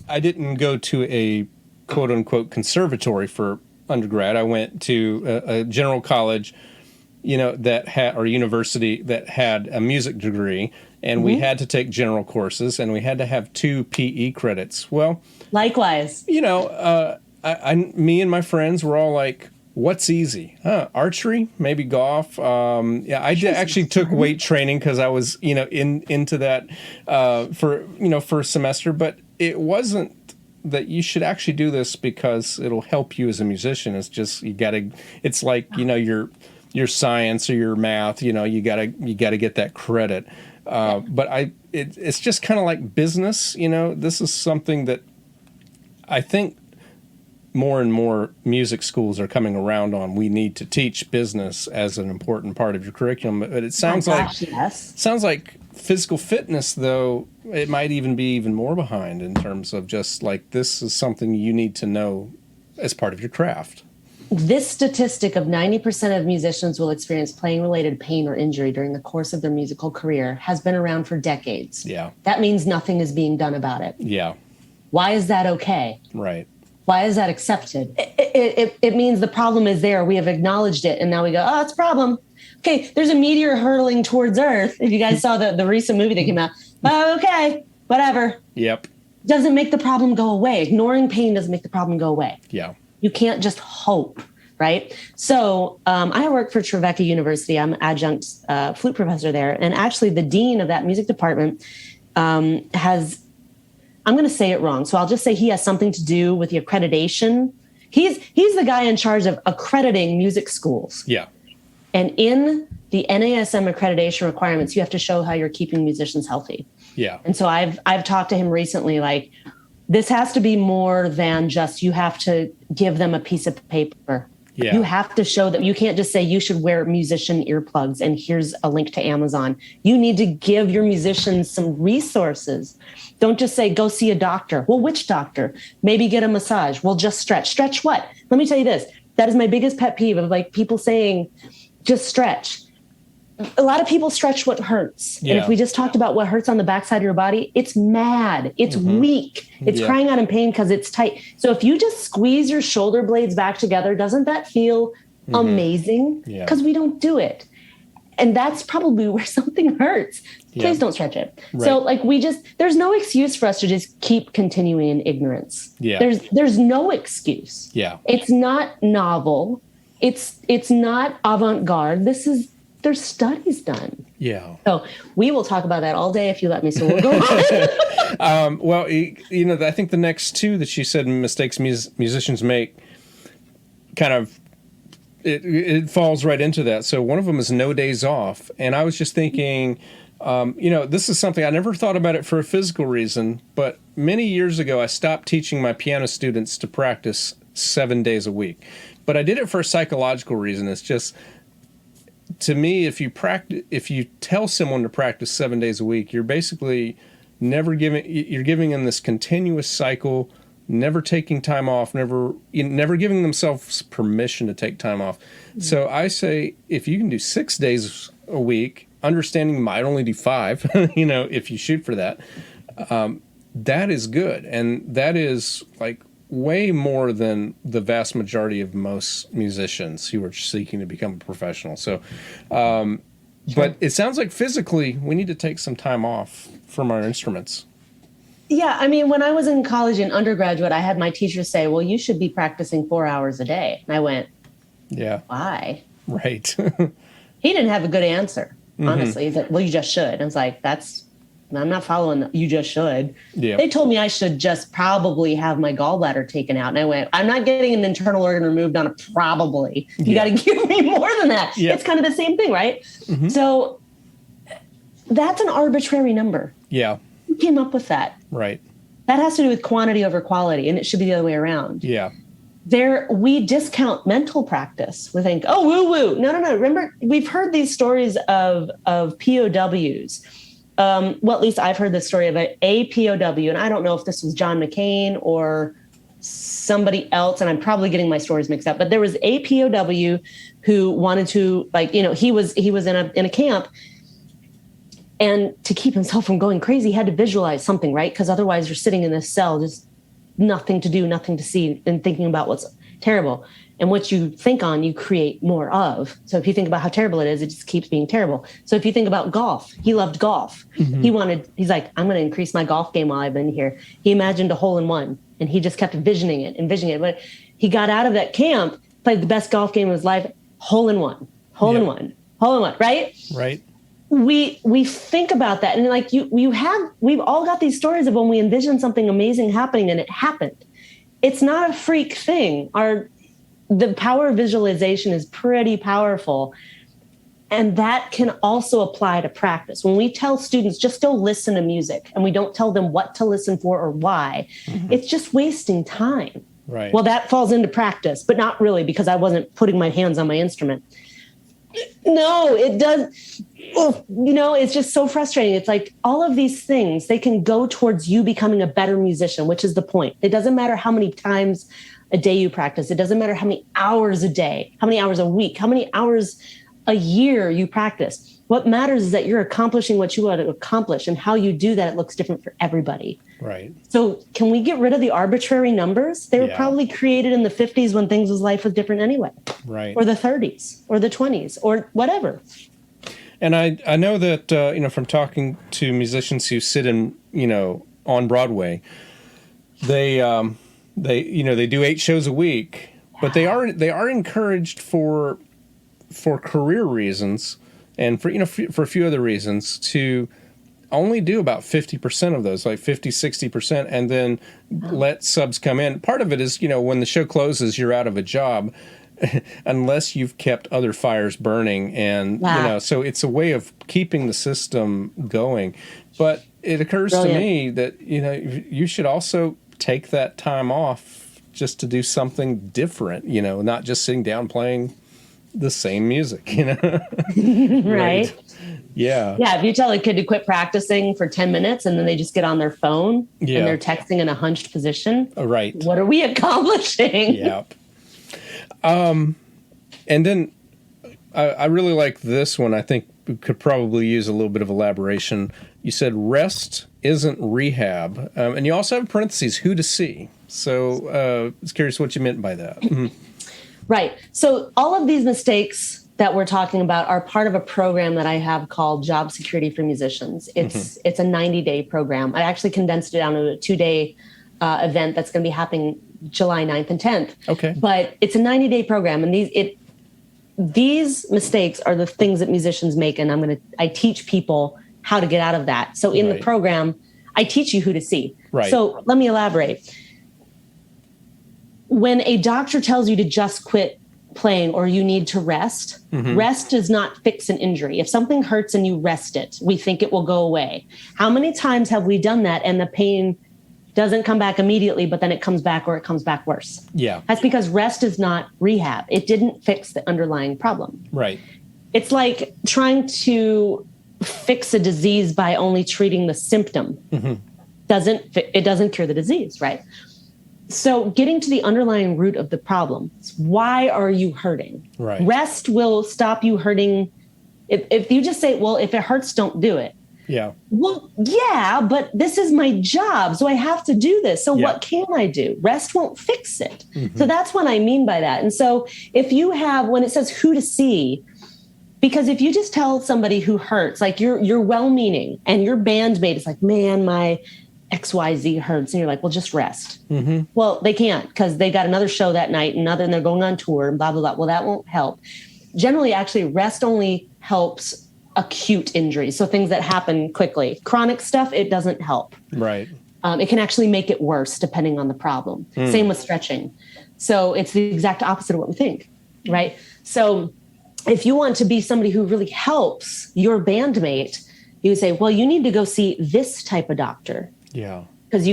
Speaker 2: I didn't go to a quote unquote conservatory for undergrad. I went to a general college, that had, or university that had a music degree, and we had to take general courses, and we had to have 2 PE credits. Well,
Speaker 3: likewise,
Speaker 2: me and my friends were all like, what's easy? Archery, maybe golf. I actually took weight training because I was, into that for a semester, but it wasn't that you should actually do this because it'll help you as a musician. It's just, it's like, your science or your math, you gotta get that credit. But it's just kind of like business, this is something that I think more and more music schools are coming around on. We need to teach business as an important part of your curriculum. But it sounds like physical fitness, though, it might even be even more behind in terms of just like, this is something you need to know as part of your craft.
Speaker 3: This statistic of 90% of musicians will experience playing-related pain or injury during the course of their musical career has been around for decades.
Speaker 2: Yeah.
Speaker 3: That means nothing is being done about it.
Speaker 2: Yeah.
Speaker 3: Why is that okay?
Speaker 2: Right.
Speaker 3: Why is that accepted? It means the problem is there. We have acknowledged it, and now we go, oh, it's a problem. Okay, there's a meteor hurtling towards Earth. If you guys saw the recent movie that came out, oh, okay, whatever.
Speaker 2: Yep.
Speaker 3: Doesn't make the problem go away. Ignoring pain doesn't make the problem go away.
Speaker 2: Yeah. You
Speaker 3: can't just hope, right? So I work for Trevecca University. I'm an adjunct flute professor there. And actually the dean of that music department has, I'm going to say it wrong, so I'll just say he has something to do with the accreditation. He's the guy in charge of accrediting music schools.
Speaker 2: Yeah.
Speaker 3: And in the NASM accreditation requirements, you have to show how you're keeping musicians healthy.
Speaker 2: Yeah.
Speaker 3: And so I've talked to him recently, like, this has to be more than just you have to give them a piece of paper. You have to show that. You can't just say you should wear musician earplugs and here's a link to Amazon. You need to give your musicians some resources. Don't just say, go see a doctor. Well, which doctor? Maybe get a massage. Well, just stretch. Stretch what? Let me tell you this. That is my biggest pet peeve of like people saying, just stretch. A lot of people stretch what hurts. Yeah. And if we just talked about what hurts on the backside of your body, it's mad. It's weak. It's crying out in pain because it's tight. So if you just squeeze your shoulder blades back together, doesn't that feel amazing? Because we don't do it. And that's probably where something hurts. Please don't stretch it. Right. So like there's no excuse for us to just keep continuing in ignorance. Yeah. There's no excuse. Yeah. It's not novel. It's not avant-garde. There's studies done. Yeah. So we will talk about that all day if you let me. So we'll go on.
Speaker 2: Well, I think the next two that you said mistakes musicians make kind of, it falls right into that. So one of them is no days off. And I was just thinking, this is something I never thought about it for a physical reason, but many years ago, I stopped teaching my piano students to practice 7 days a week. But I did it for a psychological reason. It's just, to me, if you tell someone to practice 7 days a week, you're basically you're giving them this continuous cycle, never taking time off, never giving themselves permission to take time off. So I say, if you can do 6 days a week, understanding you might only do 5, if you shoot for that, that is good. And that is like way more than the vast majority of most musicians who are seeking to become a professional. So, but it sounds like physically we need to take some time off from our instruments.
Speaker 3: Yeah. I mean, when I was in college and undergraduate, I had my teacher say, well, you should be practicing 4 hours a day. And I went, yeah, why?
Speaker 2: Right.
Speaker 3: He didn't have a good answer, honestly. He's like, well, you just should. I was like, I'm not following. You just should. Yeah. They told me I should just probably have my gallbladder taken out. And I went, I'm not getting an internal organ removed on a probably. You got to give me more than that. Yeah. It's kind of the same thing, right? So that's an arbitrary number. Yeah. Who came up with that? Right. That has to do with quantity over quality, and it should be the other way around. Yeah. We discount mental practice. We think, oh, woo-woo. No. Remember, we've heard these stories of POWs. Well, at least I've heard the story of a POW, and I don't know if this was John McCain or somebody else, and I'm probably getting my stories mixed up, but there was a POW who wanted to, he was in a camp, and to keep himself from going crazy, he had to visualize something, right? Because otherwise you're sitting in this cell, just nothing to do, nothing to see, and thinking about what's terrible. And what you think on, you create more of. So if you think about how terrible it is, it just keeps being terrible. So if you think about golf, he loved golf. He's like, I'm going to increase my golf game while I've been here. He imagined a hole in one, and he just kept envisioning it. But he got out of that camp, played the best golf game of his life, hole in one, right? Right. We think about that. And like we've all got these stories of when we envision something amazing happening and it happened. It's not a freak thing. The power of visualization is pretty powerful. And that can also apply to practice. When we tell students, just go listen to music, and we don't tell them what to listen for or why, it's just wasting time. Right. Well, that falls into practice, but not really, because I wasn't putting my hands on my instrument. No, it does. It's just so frustrating. It's like all of these things, they can go towards you becoming a better musician, which is the point. It doesn't matter how many times a day you practice. It doesn't matter how many hours a day, how many hours a week, how many hours a year you practice. What matters is that you're accomplishing what you want to accomplish, and how you do that, it looks different for everybody. Right. So can we get rid of the arbitrary numbers? They were probably created in the 50s when life was different anyway. Right. Or the 30s or the 20s or whatever.
Speaker 2: And I know that, from talking to musicians who sit in, on Broadway, they do 8 shows a week, but they are encouraged for career reasons and for a few other reasons to only do about 50% of those, like 50, 60%, and then let subs come in. Part of it is, when the show closes, you're out of a job unless you've kept other fires burning. And, so it's a way of keeping the system going. But it occurs to me that, you should also take that time off just to do something different, not just sitting down playing the same music,
Speaker 3: Right.
Speaker 2: Yeah.
Speaker 3: Yeah. If you tell a kid to quit practicing for 10 minutes and then they just get on their phone and they're texting in a hunched position.
Speaker 2: Right.
Speaker 3: What are we accomplishing?
Speaker 2: Yep. And then I really like this one. I think we could probably use a little bit of elaboration. You said rest isn't rehab. And you also have parentheses, who to see. So I was curious what you meant by that. Mm-hmm.
Speaker 3: Right. So all of these mistakes that we're talking about are part of a program that I have called Job Security for Musicians. It's a 90-day program. I actually condensed it down to a 2-day event that's going to be happening July 9th and 10th.
Speaker 2: Okay.
Speaker 3: But it's a 90-day program, and these mistakes are the things that musicians make, and I teach people how to get out of that. So in the program, I teach you who to see.
Speaker 2: Right.
Speaker 3: So let me elaborate. When a doctor tells you to just quit playing or you need to rest, rest does not fix an injury. If something hurts and you rest it, we think it will go away. How many times have we done that and the pain doesn't come back immediately, but then it comes back or it comes back worse?
Speaker 2: Yeah.
Speaker 3: That's because rest is not rehab. It didn't fix the underlying problem.
Speaker 2: Right.
Speaker 3: It's like trying to fix a disease by only treating the symptom. It doesn't cure the disease, right? So getting to the underlying root of the problem, why are you hurting?
Speaker 2: Right.
Speaker 3: Rest will stop you hurting. If you just say, well, if it hurts, don't do it.
Speaker 2: Yeah.
Speaker 3: Well, yeah, but this is my job, so I have to do this. So what can I do? Rest won't fix it. So that's what I mean by that. And so if you have, when it says who to see, because if you just tell somebody who hurts, like you're well-meaning and your bandmate is like, man, my XYZ hurts. And you're like, well, just rest. Well, they can't because they got another show that night and they're going on tour and blah, blah, blah. Well, that won't help. Generally, actually, rest only helps acute injuries. So things that happen quickly. Chronic stuff, it doesn't help.
Speaker 2: Right.
Speaker 3: It can actually make it worse depending on the problem. Same with stretching. So it's the exact opposite of what we think, right? So if you want to be somebody who really helps your bandmate, you would say, well, you need to go see this type of doctor.
Speaker 2: Yeah.
Speaker 3: Because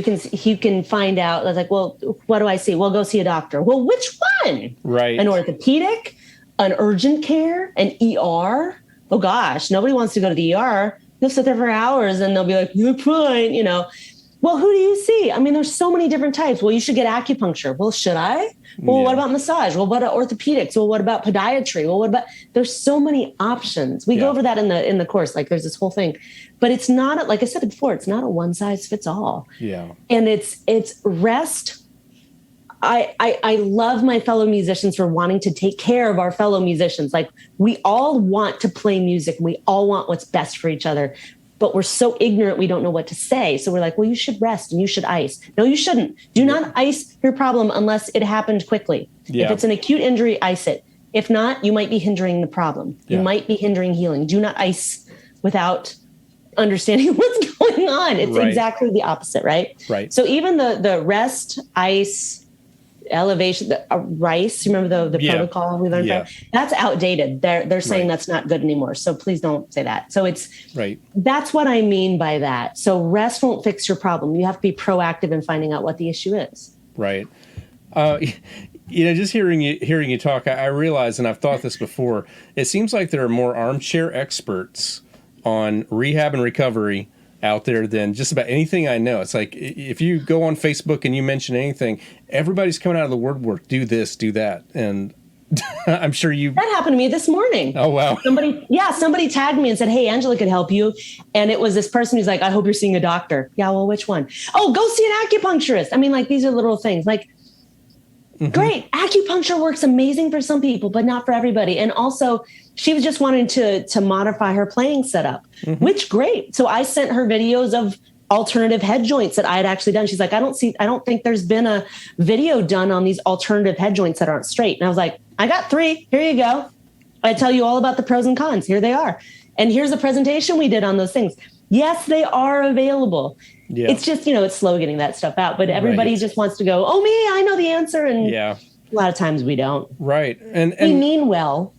Speaker 3: you can find out, like, well, what do I see? Well, go see a doctor. Well, which one?
Speaker 2: Right.
Speaker 3: An orthopedic, an urgent care, an ER? Oh, gosh, nobody wants to go to the ER. You'll sit there for hours and they'll be like, you're fine, Well, who do you see? I mean, there's so many different types. Well, you should get acupuncture. Well, should I? Well, what about massage? Well, what about orthopedics? Well, what about podiatry? Well, there's so many options. We go over that in the course. Like there's this whole thing, but it's not, like I said before, it's not a one size fits all.
Speaker 2: Yeah.
Speaker 3: And it's rest. I love my fellow musicians for wanting to take care of our fellow musicians. Like we all want to play music. And we all want what's best for each other. But we're so ignorant, we don't know what to say. So we're like, well, you should rest and you should ice. No, you shouldn't. Do not ice your problem unless it happened quickly.
Speaker 2: Yeah.
Speaker 3: If it's an acute injury, ice it. If not, you might be hindering the problem.
Speaker 2: Yeah.
Speaker 3: You might be hindering healing. Do not ice without understanding what's going on. It's exactly the opposite, right?
Speaker 2: Right.
Speaker 3: So even the rest, ice, elevation, rice, remember the protocol we learned from? That's outdated. They're saying that's not good anymore. So please don't say that. So that's what I mean by that. So rest won't fix your problem. You have to be proactive in finding out what the issue is.
Speaker 2: Right. Just hearing you talk, I realize, and I've thought this before, it seems like there are more armchair experts on rehab and recovery out there than just about anything I know. It's like if you go on Facebook and you mention anything, everybody's coming out of the woodwork, do this, do that. And I'm sure that
Speaker 3: happened to me this morning.
Speaker 2: Oh, wow.
Speaker 3: Somebody tagged me and said, hey, Angela could help you. And it was this person who's like, I hope you're seeing a doctor. Yeah, well, which one? Oh, go see an acupuncturist. I mean, like, these are little things like, great. Acupuncture works amazing for some people, but not for everybody. And also she was just wanting to modify her playing setup, which great. So I sent her videos of alternative head joints that I had actually done. She's like, I don't think there's been a video done on these alternative head joints that aren't straight. And I was like, I got 3. Here you go. I tell you all about the pros and cons. Here they are. And here's a presentation we did on those things. Yes, they are available. Yeah. It's just, it's slow getting that stuff out, but everybody just wants to go, oh, me, I know the answer. And a lot of times we don't.
Speaker 2: Right. And
Speaker 3: we mean well.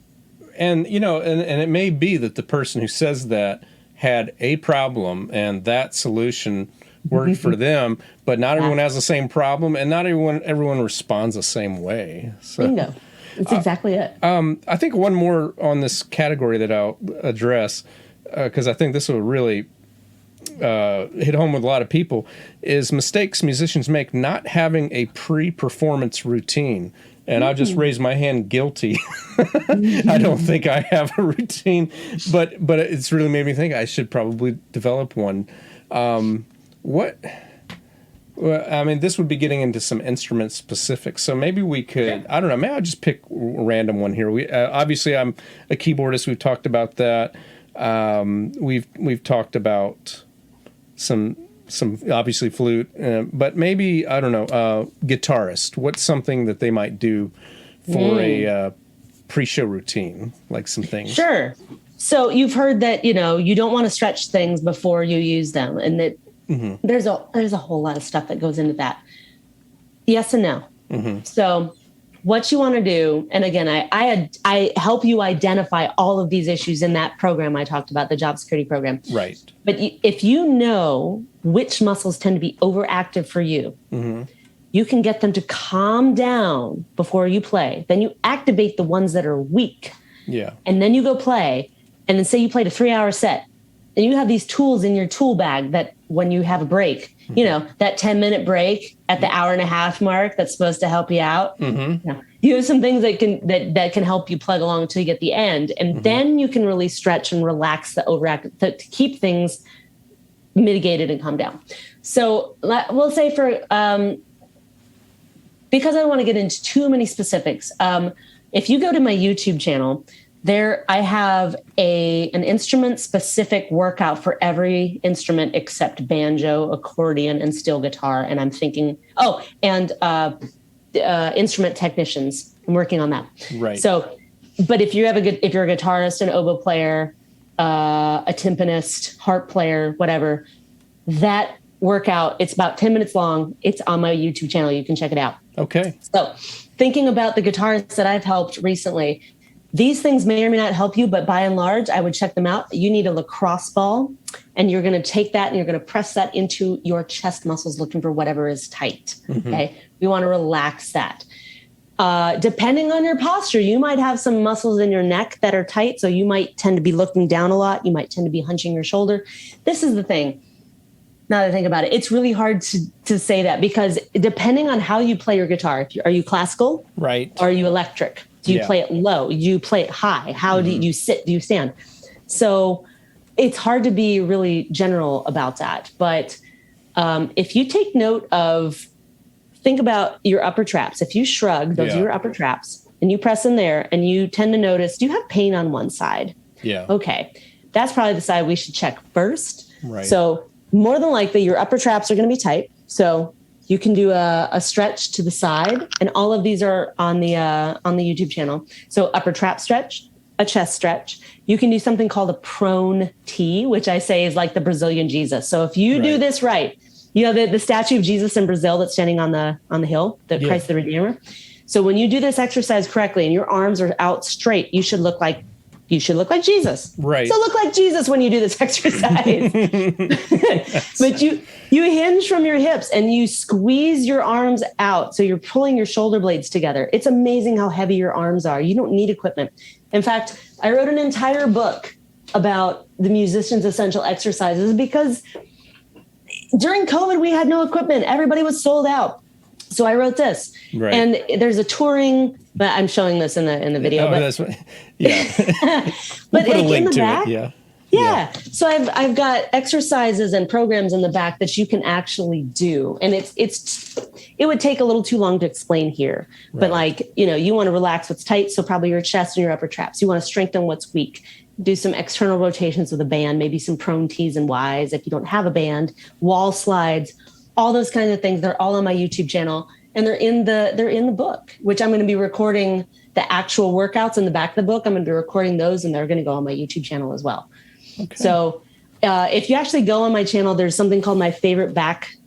Speaker 2: And, and it may be that the person who says that had a problem and that solution worked for them, but not everyone has the same problem, and not everyone responds the same way. So,
Speaker 3: bingo. That's exactly it.
Speaker 2: I think one more on this category that I'll address, because I think this will really hit home with a lot of people, is mistakes musicians make not having a pre-performance routine. And I'll just raise my hand, guilty. I don't think I have a routine, but it's really made me think I should probably develop one. Well, I mean, this would be getting into some instrument specifics. So maybe we could, I don't know, maybe I'll just pick a random one here. We obviously, I'm a keyboardist. We've talked about that. We've talked about some obviously flute, but maybe, I don't know, guitarist. What's something that they might do for a pre-show routine, like some things?
Speaker 3: Sure. So you've heard that, you don't want to stretch things before you use them, and that there's a whole lot of stuff that goes into that. Yes and no. So what you want to do, and again, I help you identify all of these issues in that program I talked about, the job security program.
Speaker 2: Right.
Speaker 3: But if you know which muscles tend to be overactive for you, you can get them to calm down before you play. Then you activate the ones that are weak.
Speaker 2: Yeah.
Speaker 3: And then you go play, and then say you played a 3-hour set, and you have these tools in your tool bag that when you have a break, that 10-minute break at the hour and a half mark, that's supposed to help you out. You have some things that can help you plug along until you get the end. And then you can really stretch and relax the overactive to keep things mitigated and calm down. So we'll say for, because I don't want to get into too many specifics. If you go to my YouTube channel, there I have an instrument specific workout for every instrument except banjo, accordion, and steel guitar. And I'm thinking, instrument technicians. I'm working on that.
Speaker 2: Right.
Speaker 3: So, but if you're a guitarist, an oboe player, a timpanist, harp player, whatever, that workout, it's about 10 minutes long. It's on my YouTube channel. You can check it out.
Speaker 2: Okay.
Speaker 3: So thinking about the guitarists that I've helped recently, these things may or may not help you, but by and large, I would check them out. You need a lacrosse ball, and you're going to take that and you're going to press that into your chest muscles looking for whatever is tight. Okay. We want to relax that. Depending on your posture, you might have some muscles in your neck that are tight. So you might tend to be looking down a lot. You might tend to be hunching your shoulder. This is the thing. Now that I think about it, it's really hard to say that, because depending on how you play your guitar, are you classical? Right. Or are you electric? Do you play it low? Do you play it high? How do you sit? Do you stand? So it's hard to be really general about that. But if you take note of, think about your upper traps. If you shrug, those are your upper traps, and you press in there, and you tend to notice, do you have pain on one side? Yeah. Okay. That's probably the side we should check first. Right. So more than likely, your upper traps are going to be tight. So you can do a stretch to the side, and all of these are on the YouTube channel. So upper trap stretch, a chest stretch. You can do something called a prone T, which I say is like the Brazilian Jesus. So if you do this right, you know the statue of Jesus in Brazil that's standing on the hill, the Christ the Redeemer. So when you do this exercise correctly and your arms are out straight, you should look like Jesus. Right. So look like Jesus when you do this exercise. But you hinge from your hips and you squeeze your arms out. So you're pulling your shoulder blades together. It's amazing how heavy your arms are. You don't need equipment. In fact, I wrote an entire book about the musician's essential exercises because during COVID, we had no equipment. Everybody was sold out. So I wrote this. Right. And there's a touring, but I'm showing this in the video. But that's what, but
Speaker 2: we'll put a link
Speaker 3: in the
Speaker 2: to
Speaker 3: back,
Speaker 2: it.
Speaker 3: Yeah. So I've got exercises and programs in the back that you can actually do. And it would take a little too long to explain here. Right. But you want to relax what's tight. So probably your chest and your upper traps. You want to strengthen what's weak. Do some external rotations with a band, maybe some prone T's and Y's if you don't have a band, wall slides, all those kinds of things. They're all on my YouTube channel, and they're in the book, which I'm going to be recording the actual workouts in the back of the book. I'm going to be recording those, and they're going to go on my YouTube channel as well. Okay. So if you actually go on my channel, there's something called my favorite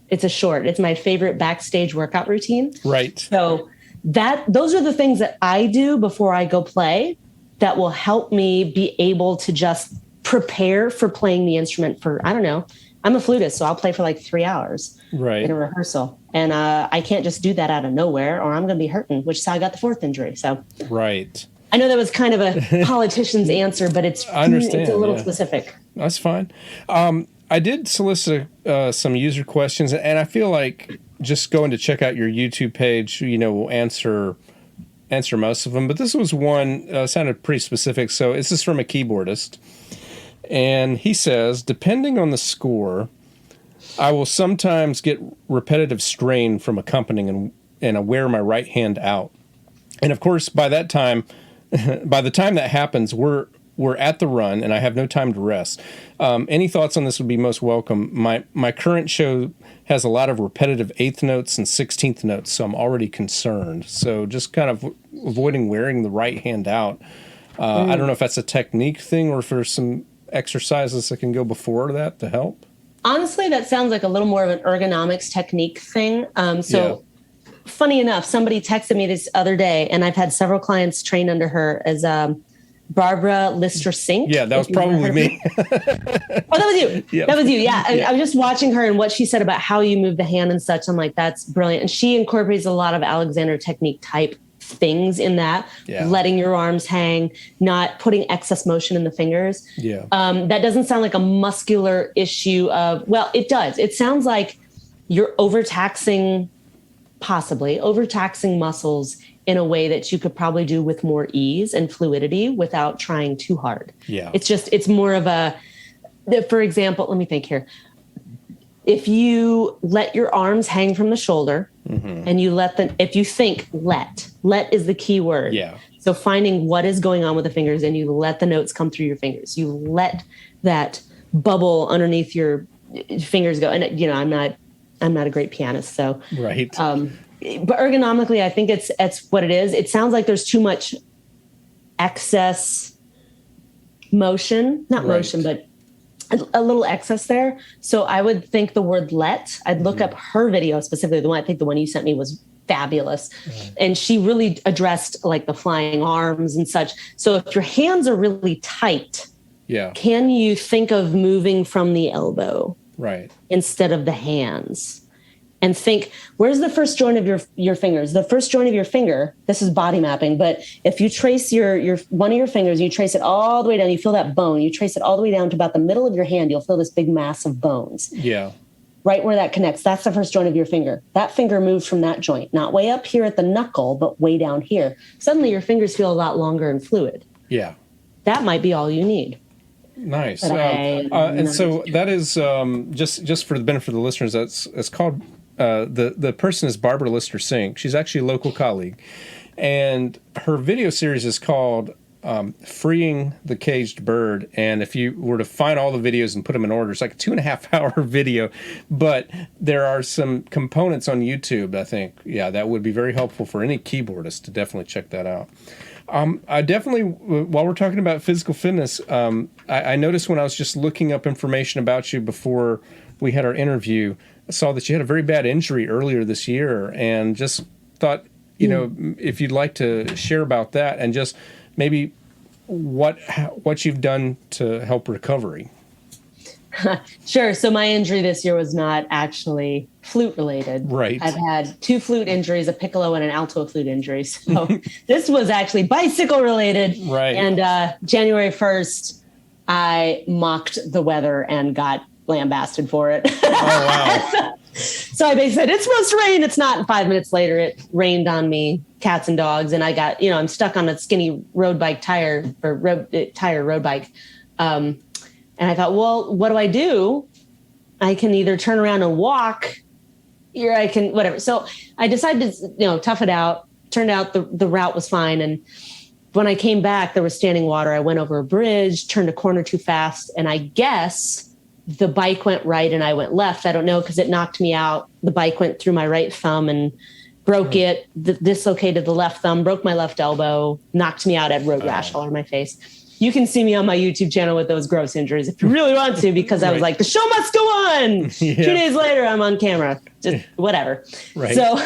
Speaker 3: it's my favorite backstage workout routine. Right. So those are the things that I do before I go play that will help me be able to just prepare for playing the instrument for, I don't know, I'm a flutist, so I'll play for like 3 hours in a rehearsal. And I can't just do that out of nowhere or I'm going to be hurting, which is how I got the 4th injury. So I know that was kind of a politician's answer, but it's a little specific.
Speaker 2: That's fine. I did solicit some user questions, and I feel like just going to check out your YouTube page, will answer most of them. But this was one sounded pretty specific. So this is from a keyboardist, and he says, depending on the score, I will sometimes get repetitive strain from accompanying, and I wear my right hand out. And of course, by the time that happens, we're at the run, and I have no time to rest. Any thoughts on this would be most welcome. My current show has a lot of repetitive 8th notes and 16th notes, so I'm already concerned. So just kind of avoiding wearing the right hand out. I don't know if that's a technique thing or if there's some exercises that can go before that to help.
Speaker 3: Honestly, that sounds like a little more of an ergonomics technique thing. Funny enough, somebody texted me this other day, and I've had several clients train under her as Barbara Lister-Sink.
Speaker 2: Yeah, that was probably me.
Speaker 3: Oh, that was you. Yep. That was you. Yeah. I was just watching her and what she said about how you move the hand and such. I'm like, that's brilliant. And she incorporates a lot of Alexander technique type things in that, letting your arms hang, not putting excess motion in the fingers. That doesn't sound like a muscular issue well, it does. It sounds like you're overtaxing muscles in a way that you could probably do with more ease and fluidity without trying too hard. It's more of for example, let me think here. If you let your arms hang from the shoulder and you if you think let is the key word. So finding what is going on with the fingers and you let the notes come through your fingers. You let that bubble underneath your fingers go. And I'm not a great pianist, so but ergonomically, I think it's what it is. It sounds like there's too much excess motion, not motion, but a little excess there. So I would think the word let. I'd look up her video specifically. The one you sent me was fabulous, and she really addressed like the flying arms and such. So if your hands are really tight, can you think of moving from the elbow instead of the hands? And think, where's the first joint of your fingers? The first joint of your finger, this is body mapping, but if you trace your one of your fingers, you trace it all the way down, you feel that bone, you trace it all the way down to about the middle of your hand, you'll feel this big mass of bones. Right where that connects, that's the first joint of your finger. That finger moves from that joint, not way up here at the knuckle, but way down here. Suddenly your fingers feel a lot longer and fluid. That might be all you need.
Speaker 2: Nice. And so that is just for the benefit of the listeners, it's called the person is Barbara Lister-Sink. She's actually a local colleague, and her video series is called Freeing the Caged Bird. And if you were to find all the videos and put them in order, it's like a 2.5-hour video, but there are some components on YouTube, I think, that would be very helpful for any keyboardist to definitely check that out. I definitely, while we're talking about physical fitness, I noticed when I was just looking up information about you before we had our interview, I saw that you had a very bad injury earlier this year, and just thought, if you'd like to share about that and just maybe what you've done to help recovery.
Speaker 3: Sure. So my injury this year was not actually flute related.
Speaker 2: Right.
Speaker 3: I've had 2 flute injuries, a piccolo and an alto flute injury. So this was actually bicycle related.
Speaker 2: Right.
Speaker 3: And January 1st, I mocked the weather and got lambasted for it.
Speaker 2: Oh, wow.
Speaker 3: So I basically said, it's supposed to rain. It's not. And 5 minutes later, it rained on me, cats and dogs. And I got, I'm stuck on a skinny road bike road bike. And I thought, well, what do I do? I can either turn around and walk, or I can whatever. So I decided to, tough it out. Turned out the route was fine. And when I came back, there was standing water. I went over a bridge, turned a corner too fast. And I guess the bike went right and I went left. I don't know, because it knocked me out. The bike went through my right thumb and broke it, dislocated the left thumb, broke my left elbow, knocked me out, had road rash all over my face. You can see me on my YouTube channel with those gross injuries if you really want to, because I was like, the show must go on. 2 days later, I'm on camera, just whatever.
Speaker 2: Right.
Speaker 3: So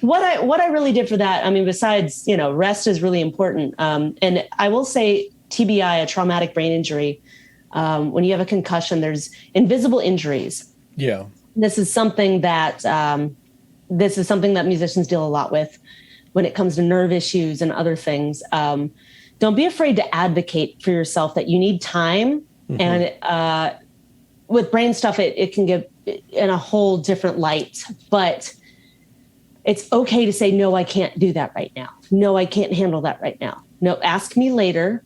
Speaker 3: what I really did for that, I mean, besides, rest is really important. And I will say TBI, a traumatic brain injury, When you have a concussion, there's invisible injuries.
Speaker 2: Yeah.
Speaker 3: This is something that musicians deal a lot with when it comes to nerve issues and other things. Don't be afraid to advocate for yourself that you need time. Mm-hmm. And with brain stuff, it can get in a whole different light. But it's okay to say, no, I can't do that right now. No, I can't handle that right now. No, ask me later.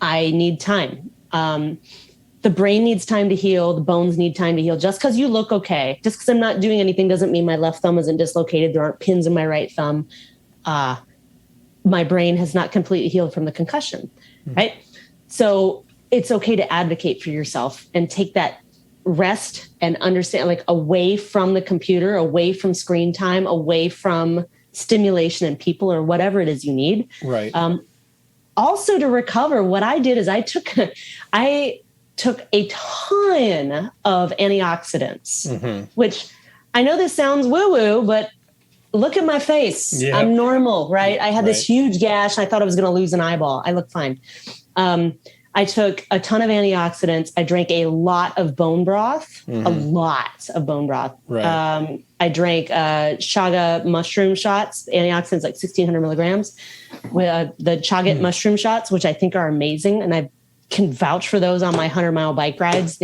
Speaker 3: I need time. The brain needs time to heal. The bones need time to heal. Just because you look okay, just because I'm not doing anything doesn't mean my left thumb isn't dislocated. There aren't pins in my right thumb. My brain has not completely healed from the concussion, right? So it's okay to advocate for yourself and take that rest and understand, like, away from the computer, away from screen time, away from stimulation and people or whatever it is you need.
Speaker 2: Right.
Speaker 3: Also, to recover, what I did is I took a ton of antioxidants, which I know this sounds woo-woo, but look at my face. Yep. I'm normal, right? I had this huge gash. I thought I was going to lose an eyeball. I look fine. I took a ton of antioxidants. I drank a lot of bone broth, a lot of bone broth. Right. I drank chaga mushroom shots, antioxidants like 1,600 milligrams, with the chaga mushroom shots, which I think are amazing. And I can vouch for those on my 100-mile bike rides.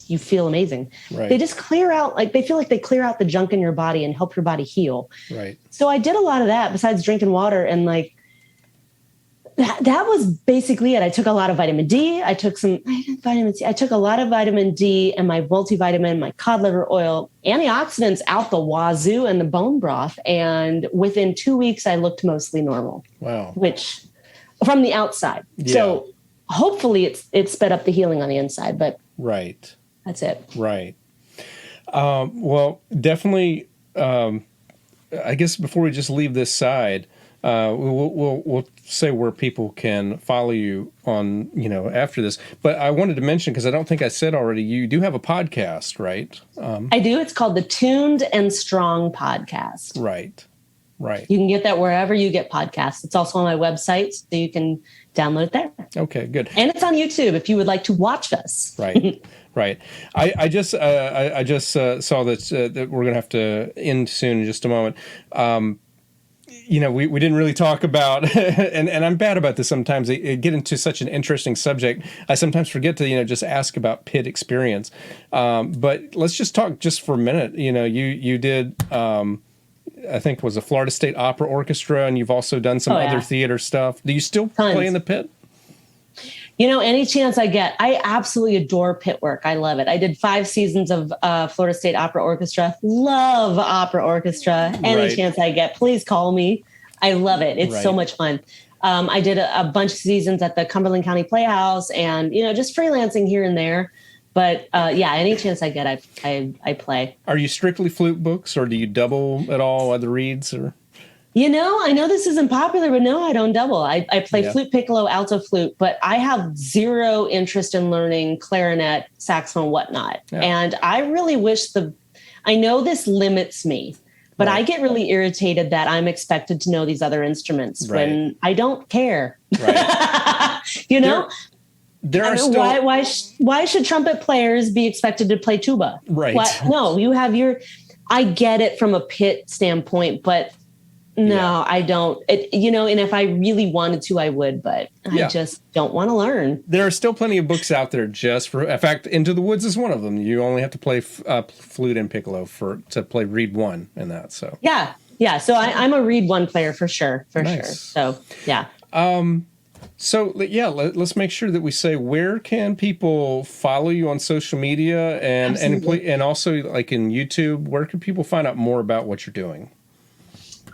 Speaker 3: You feel amazing. Right. They just clear out, they feel like they clear out the junk in your body and help your body heal. Right. So I did a lot of that besides drinking water, and that was basically it. I took a lot of vitamin D. I took vitamin C. I took a lot of vitamin D and my multivitamin, my cod liver oil, antioxidants out the wazoo, and the bone broth. And within 2 weeks, I looked mostly normal. Wow. Which from the outside. Yeah. So hopefully it sped up the healing on the inside, but
Speaker 2: right.
Speaker 3: That's it.
Speaker 2: Right. Well, definitely, I guess before we just leave this side, we'll say where people can follow you on, after this. But I wanted to mention, because I don't think I said already, you do have a podcast, right?
Speaker 3: I do. It's called the Tuned and Strong Podcast.
Speaker 2: Right. Right.
Speaker 3: You can get that wherever you get podcasts. It's also on my website, so you can download it there.
Speaker 2: Okay, good.
Speaker 3: And it's on YouTube if you would like to watch us.
Speaker 2: Right. Right. I just saw that we're going to have to end soon in just a moment. We didn't really talk about, and I'm bad about this sometimes. I get into such an interesting subject. I sometimes forget to, just ask about pit experience. But let's just talk just for a minute. You did, I think it was a Florida State Opera Orchestra, and you've also done some other theater stuff. Do you still play in the pit?
Speaker 3: Any chance I get. I absolutely adore pit work. I love it. I did 5 seasons of Florida State Opera Orchestra. Love opera orchestra. Any chance I get, please call me. I love it. It's so much fun. I did a bunch of seasons at the Cumberland County Playhouse, and just freelancing here and there. But any chance I get, I play.
Speaker 2: Are you strictly flute books, or do you double at all other reeds? Or
Speaker 3: I know this isn't popular, but no, I don't double. I play flute, piccolo, alto flute, but I have zero interest in learning clarinet, saxophone, whatnot. Yeah. And I really wish I know this limits me, but I get really irritated that I'm expected to know these other instruments when I don't care. Right.
Speaker 2: There are still...
Speaker 3: why should trumpet players be expected to play tuba?
Speaker 2: Right.
Speaker 3: No, you have I get it from a pit standpoint, but no, I don't. And if I really wanted to, I would, but I just don't want to learn.
Speaker 2: There are still plenty of books out there just for, in fact, Into the Woods is one of them. You only have to play flute and piccolo to play reed 1 in that. So
Speaker 3: yeah. So I'm a reed 1 player for sure. So yeah.
Speaker 2: Let's make sure that we say, where can people follow you on social media and also like in YouTube? Where can people find out more about what you're doing?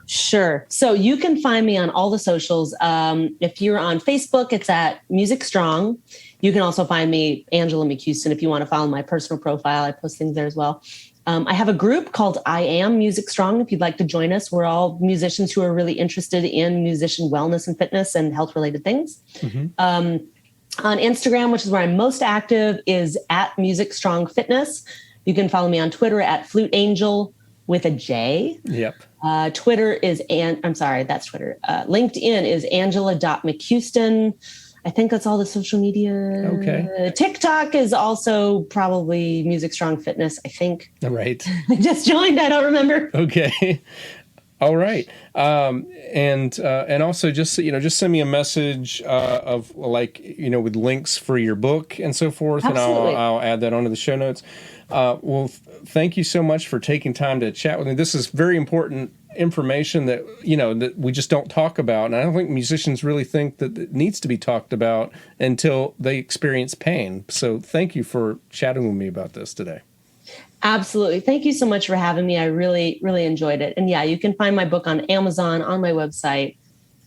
Speaker 3: Sure. So you can find me on all the socials. If you're on Facebook, it's at Music Strong. You can also find me, Angela McCuiston, if you want to follow my personal profile. I post things there as well. I have a group called I Am Music Strong. If you'd like to join us, we're all musicians who are really interested in musician wellness and fitness and health-related things. Mm-hmm. On Instagram, which is where I'm most active, is at Music Strong Fitness. You can follow me on Twitter at Flute Angel with a J.
Speaker 2: Yep.
Speaker 3: Twitter is, that's Twitter. LinkedIn is Angela.McCuiston. I think that's all the social media.
Speaker 2: Okay.
Speaker 3: TikTok is also probably Music Strong Fitness, I think.
Speaker 2: Right.
Speaker 3: I just joined. I don't remember.
Speaker 2: Okay. All right. And also just send me a message of with links for your book and so forth.
Speaker 3: Absolutely.
Speaker 2: And I'll add that onto the show notes. Well, thank you so much for taking time to chat with me. This is very important information that, that we just don't talk about. And I don't think musicians really think that it needs to be talked about until they experience pain. So thank you for chatting with me about this today.
Speaker 3: Absolutely. Thank you so much for having me. I really, really enjoyed it. And yeah, you can find my book on Amazon, on my website,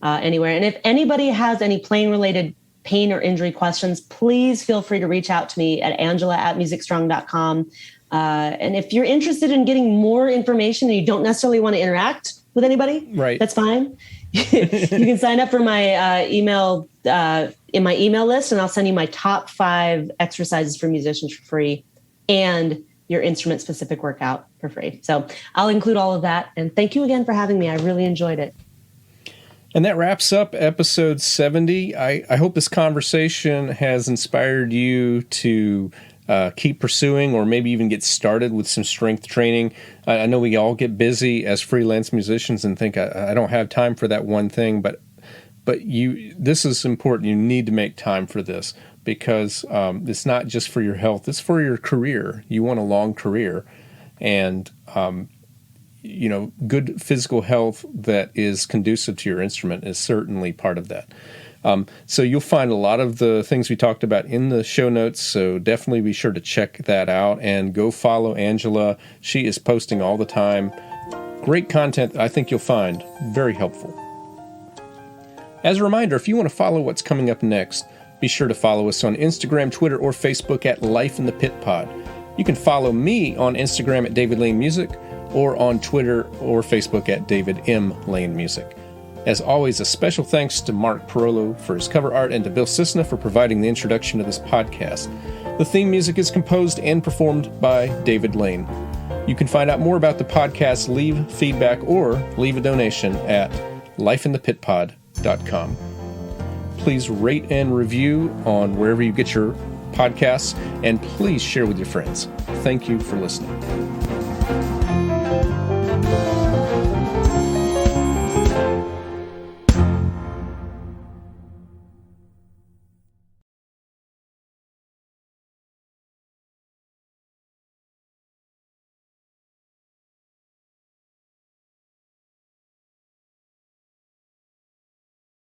Speaker 3: anywhere. And if anybody has any playing related pain or injury questions, please feel free to reach out to me at angela@musicstrong.com. And if you're interested in getting more information and you don't necessarily want to interact with anybody,
Speaker 2: right,
Speaker 3: that's fine. You can sign up for my email in my email list, and I'll send you my top 5 exercises for musicians for free and your instrument specific workout for free. So I'll include all of that. And thank you again for having me. I really enjoyed it.
Speaker 2: And that wraps up episode 70. I hope this conversation has inspired you to keep pursuing or maybe even get started with some strength training. I know we all get busy as freelance musicians and think I don't have time for that one thing, but this is important. You need to make time for this because it's not just for your health, it's for your career. You want a long career, and good physical health that is conducive to your instrument is certainly part of that. So you'll find a lot of the things we talked about in the show notes, so definitely be sure to check that out and go follow Angela. She is posting all the time. Great content I think you'll find very helpful. As a reminder, if you want to follow what's coming up next, be sure to follow us on Instagram, Twitter, or Facebook at Life in the Pit Pod. You can follow me on Instagram at David Lane Music or on Twitter or Facebook at David M. Lane Music. As always, a special thanks to Mark Parolo for his cover art and to Bill Cisna for providing the introduction to this podcast. The theme music is composed and performed by David Lane. You can find out more about the podcast, leave feedback, or leave a donation at lifeinthepitpod.com. Please rate and review on wherever you get your podcasts, and please share with your friends. Thank you for listening.